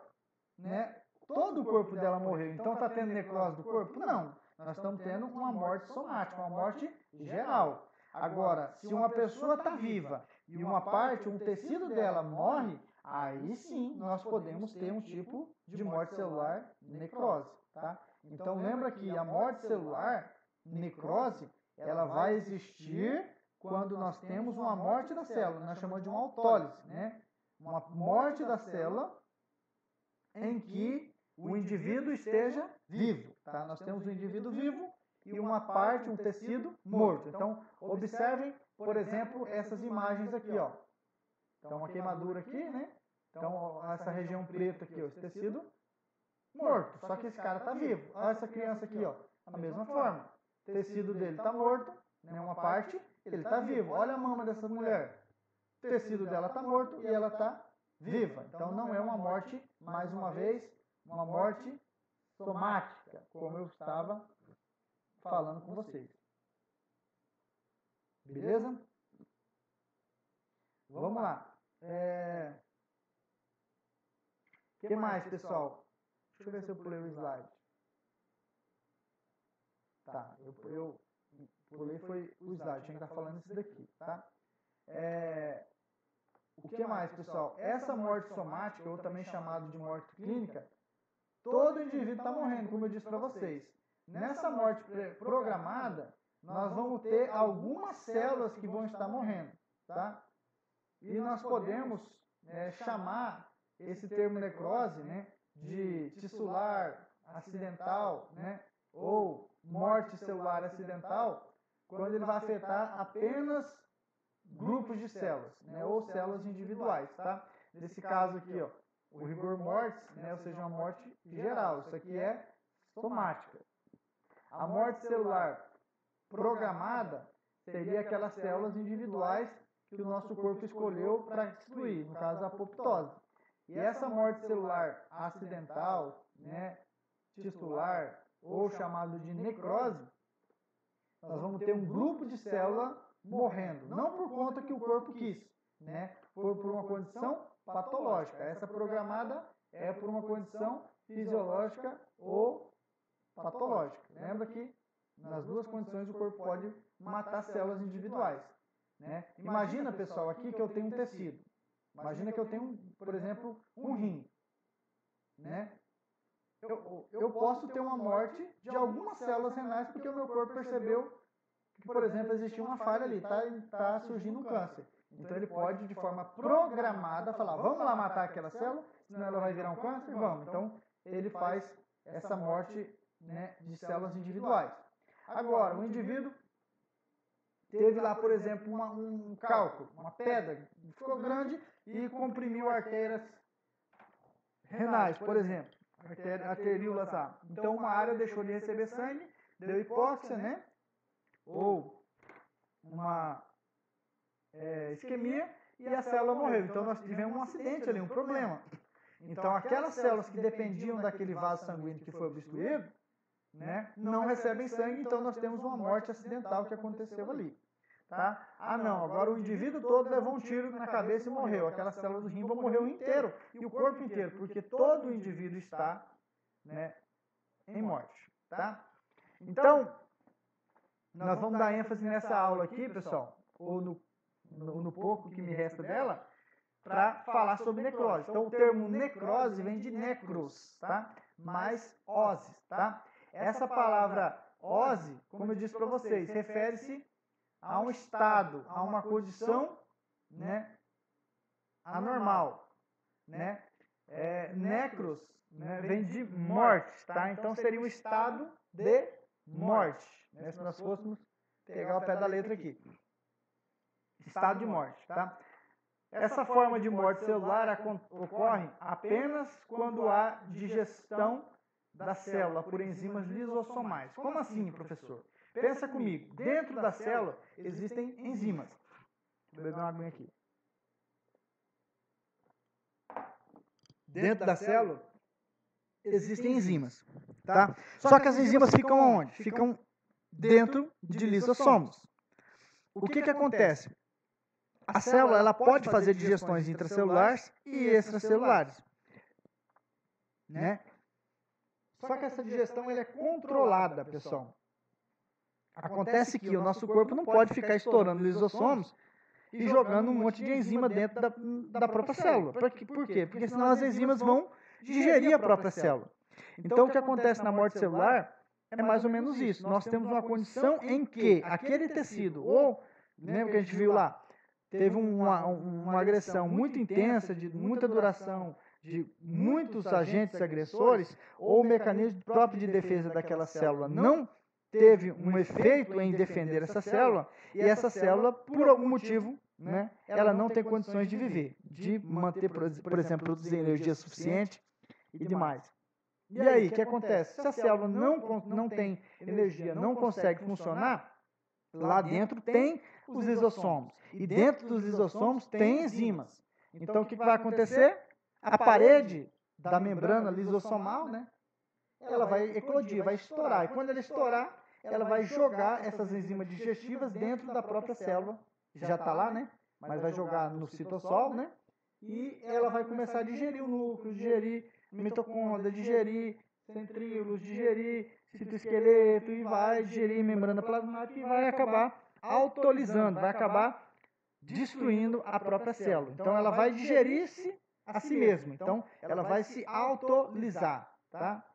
né, todo o corpo dela morreu, então está tendo necrose do corpo? Não, nós estamos tendo uma morte somática, uma morte geral. Agora, se uma pessoa está viva e uma parte, um tecido dela morre, aí sim nós podemos ter um tipo de morte celular necrose, tá? Então lembra que a morte celular necrose, ela vai existir quando nós temos uma morte da célula, nós chamamos de uma autólise, né? Uma morte da célula em que o indivíduo esteja vivo, tá? Nós temos um indivíduo vivo e uma parte, um tecido morto. Então, observem, por exemplo, essas imagens aqui, ó. Então, uma queimadura aqui, né? Então, essa região preta aqui, ó, esse tecido morto. Só que esse cara está vivo. Olha essa criança aqui, ó. Da mesma forma. O tecido dele está morto, né? Uma parte, ele está vivo. Olha a mama dessa mulher. O tecido dela está morto e ela está viva. Então, não é uma morte, mais uma vez, uma morte somática, como eu estava falando com vocês. Beleza? Vamos lá. O que mais, pessoal? Deixa eu ver se eu pulei o slide. Tá, eu pulei foi o slide, tinha que estar falando isso daqui, tá? O que mais, pessoal? Essa morte somática, ou também chamada de morte clínica, todo indivíduo está morrendo, como eu disse para vocês. Nessa morte programada, nós vamos ter algumas células que vão estar morrendo, tá? E nós podemos chamar esse termo necrose, né, de tissular acidental, né, ou morte celular acidental, quando ele vai afetar apenas grupos de células, né, ou células individuais, tá? Nesse caso aqui, ó, o rigor mortis, né, ou seja, uma morte geral. Isso aqui é somática. A morte celular programada seria aquelas células individuais que o nosso corpo escolheu para destruir, no caso a apoptose. E essa morte celular acidental, né, tissular, ou chamado de necrose, nós vamos ter um grupo de célula morrendo, não por conta que o corpo quis, né, por uma condição patológica. Essa programada é por uma condição fisiológica ou patológica. Lembra que nas duas condições o corpo pode matar células individuais, né? Imagina, pessoal, aqui que eu tenho um tecido. Imagina que eu tenho, por exemplo, um rim, né? Eu posso ter uma morte de algumas células renais porque o meu corpo percebeu que, por exemplo, existia uma falha ali, tá surgindo um câncer. Então ele pode, de forma programada, falar, vamos lá matar aquela célula, senão ela vai virar um câncer? Vamos. Então ele faz essa morte, né, de células individuais. Agora, o indivíduo teve lá, por exemplo, um cálculo, uma pedra, ficou grande e comprimiu artérias renais, por exemplo, arteríolas lá. Então uma área deixou de receber sangue, deu hipóxia, né? Ou uma isquemia e a célula morreu. Então nós tivemos um acidente ali, um problema. Então aquelas células que dependiam daquele vaso sanguíneo que foi obstruído, né, não recebem sangue, então nós temos uma morte acidental que aconteceu ali. Tá? Ah não, agora o indivíduo todo levou um tiro na cabeça e morreu. Aquelas células do rim vão morrer inteiro, e o corpo inteiro, porque todo o indivíduo está, né, em morte. Tá? Então, nós vamos dar ênfase nessa aula aqui, pessoal, ou no pouco que me resta dela, para falar sobre necrose. Então, o termo necrose vem de necros, tá? Mais oses, tá? Essa palavra ose, como eu disse para vocês, refere-se a um estado, a uma condição, né, anormal, né? Necros, né, vem de morte, tá? Então seria um estado de morte, né? Se nós fôssemos pegar o pé da letra aqui, estado de morte, tá? Essa forma de morte celular ocorre apenas quando há digestão da célula por enzimas lisossomais. Como assim, professor? Pensa comigo, dentro da célula existem enzimas. Vou beber uma aguinha aqui. Dentro da célula existem enzimas, tá? Só que as enzimas ficam onde? Ficam dentro de lisossomos. O que acontece? A célula ela pode fazer digestões intracelulares e extracelulares, né? Só que essa digestão ela é controlada, pessoal. Acontece que o nosso corpo não pode ficar estourando lisossomos e jogando um monte de enzima dentro da própria célula. Por quê? Porque senão as enzimas vão digerir a própria célula. Então o que acontece na morte celular é mais ou menos isso. Nós temos uma condição em que aquele tecido, ou lembra que a gente viu lá, teve uma agressão muito intensa, de muita duração, de muitos agentes agressores, ou o mecanismo próprio de defesa daquela célula não teve um efeito em defender essa célula, e essa célula, por algum motivo, né, ela não tem condições de viver, de manter, por exemplo, produzir energia suficiente e demais. E aí, o que acontece? Se a célula não tem energia, não consegue funcionar, lá dentro tem os lisossomos. E dentro dos lisossomos tem enzimas. Então, o que vai acontecer? A parede da membrana lisossomal, né, ela vai eclodir, vai estourar. E quando ela estourar, ela vai jogar essas enzimas digestivas dentro da própria célula. Já está lá, né? Mas vai jogar no citosol, né? E ela vai começar a digerir o núcleo, digerir mitocôndria, digerir centríolos, digerir citoesqueleto e vai digerir membrana plasmática e vai acabar autolizando, vai acabar destruindo a própria célula. Então ela vai digerir-se a si mesma. Então ela vai se autolizar, tá?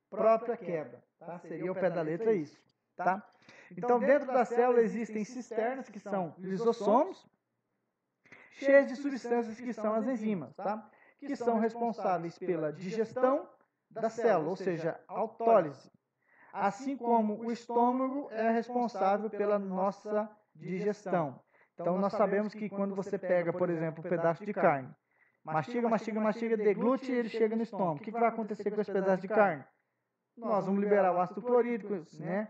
Própria quebra, tá? Seria o pé da letra isso, tá? Então dentro da célula existem cisternas, que são lisossomos, cheias de substâncias que são as enzimas, tá? Que são responsáveis pela digestão da célula, ou seja, autólise. Assim como o estômago é responsável pela nossa digestão. Então nós sabemos que quando você pega, por exemplo, um pedaço de carne, mastiga, mastiga, mastiga, deglute e ele chega no estômago. O que vai acontecer com esse pedaço de carne? Nós vamos liberar o ácido clorídrico, né?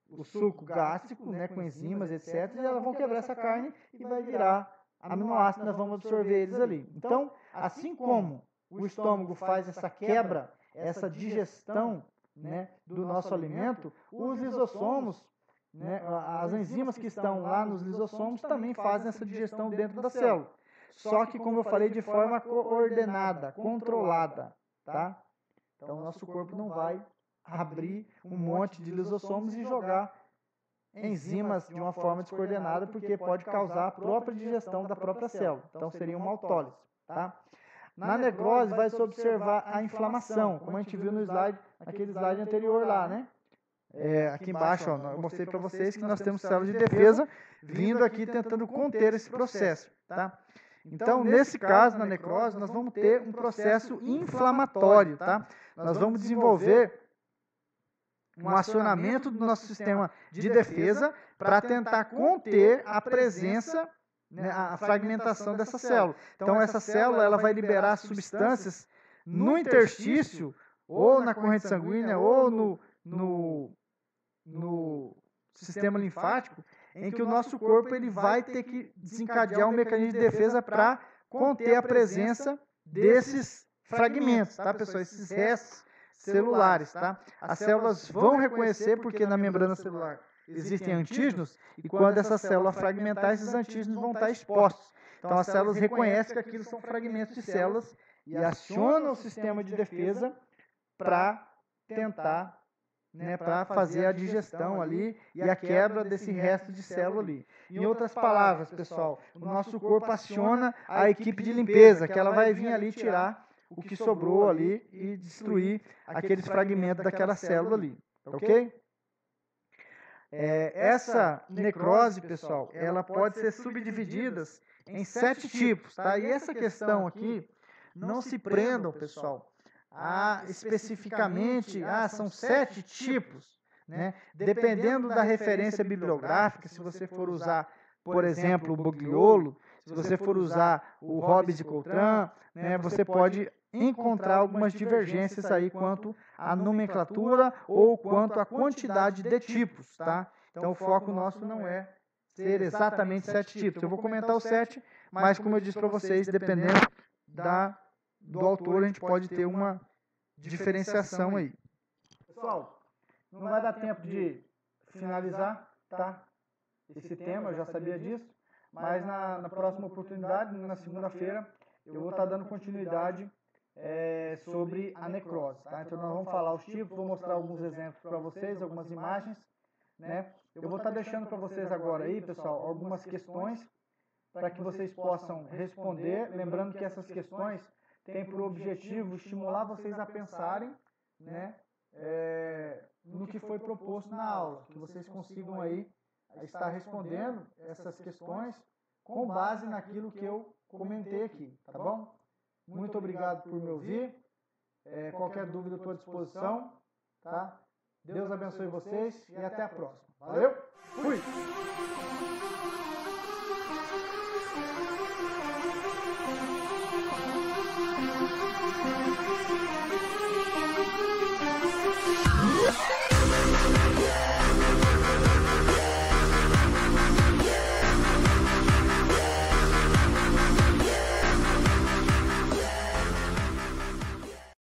O suco gástrico, né, com enzimas, etc. E elas vão quebrar essa carne e vai virar aminoácidos, nós vamos absorver eles ali. Então, assim como o estômago faz essa quebra, essa digestão, né, do nosso alimento, os lisossomos, né, as enzimas que estão lá nos lisossomos também fazem essa digestão dentro da célula. Só que, como eu falei, de forma coordenada, controlada, tá? Então, o nosso corpo não vai abrir um monte de lisossomos e jogar enzimas de uma forma descoordenada, porque pode causar a própria digestão da própria célula. Então, seria uma autólise, tá? Na necrose, vai se observar a inflamação, como a gente viu no slide, naquele slide anterior lá, né? Aqui embaixo, ó, eu mostrei para vocês que nós temos células de defesa vindo aqui tentando conter esse processo, tá? Então, nesse caso, na necrose, nós vamos ter um processo inflamatório, tá? Nós vamos desenvolver um acionamento do nosso sistema de defesa para tentar conter a presença, né, a fragmentação dessa célula. Então, essa célula ela vai liberar substâncias no interstício, ou na corrente sanguínea, ou no sistema linfático, em que o nosso corpo ele vai ter que desencadear um mecanismo de defesa para conter a presença desses fragmentos, tá, pessoal? Esses restos celulares, tá? As células vão reconhecer porque na membrana celular existem antígenos e quando essa célula fragmentar, esses antígenos vão estar expostos. Então as células reconhecem que aquilo são fragmentos de células e acionam o sistema de defesa para tentar, né, para fazer a digestão ali e a quebra desse resto de célula ali. Em outras palavras, pessoal, o nosso corpo aciona a equipe de limpeza, que ela vai vir ali tirar o que sobrou ali e destruir aqueles fragmentos daquela célula ali, ok? Essa necrose, pessoal, ela pode ser subdividida em 7 tipos, tá? E essa questão aqui, não se prendam, pessoal, especificamente, são 7 tipos, né? Dependendo da referência bibliográfica, se você for usar, por exemplo, o Bogliolo, se você for usar o Hobbes e Coulthard, né, você pode encontrar algumas divergências aí quanto à nomenclatura ou quanto à quantidade de tipos, tá? Então o foco nosso não é ser exatamente 7 tipos. Eu vou comentar os 7, mas como eu disse para vocês, dependendo do autor, a gente pode ter uma diferenciação aí. Pessoal, não vai dar tempo de finalizar, tá? Esse tema, eu já sabia disso, mas na próxima oportunidade, na segunda-feira, eu vou estar dando continuidade sobre a necrose, tá? Então nós vamos falar os tipos, vou mostrar alguns exemplos para vocês, algumas imagens, né? Eu vou estar deixando para vocês agora aí, pessoal, algumas questões para que vocês possam responder, lembrando que essas questões têm por objetivo estimular vocês a pensarem, né, no que foi proposto na aula, que vocês consigam aí estar respondendo essas questões com base naquilo que eu comentei aqui, tá bom? Muito obrigado por me ouvir. Qualquer dúvida eu estou à disposição, tá? Deus abençoe vocês e até a próxima. Valeu!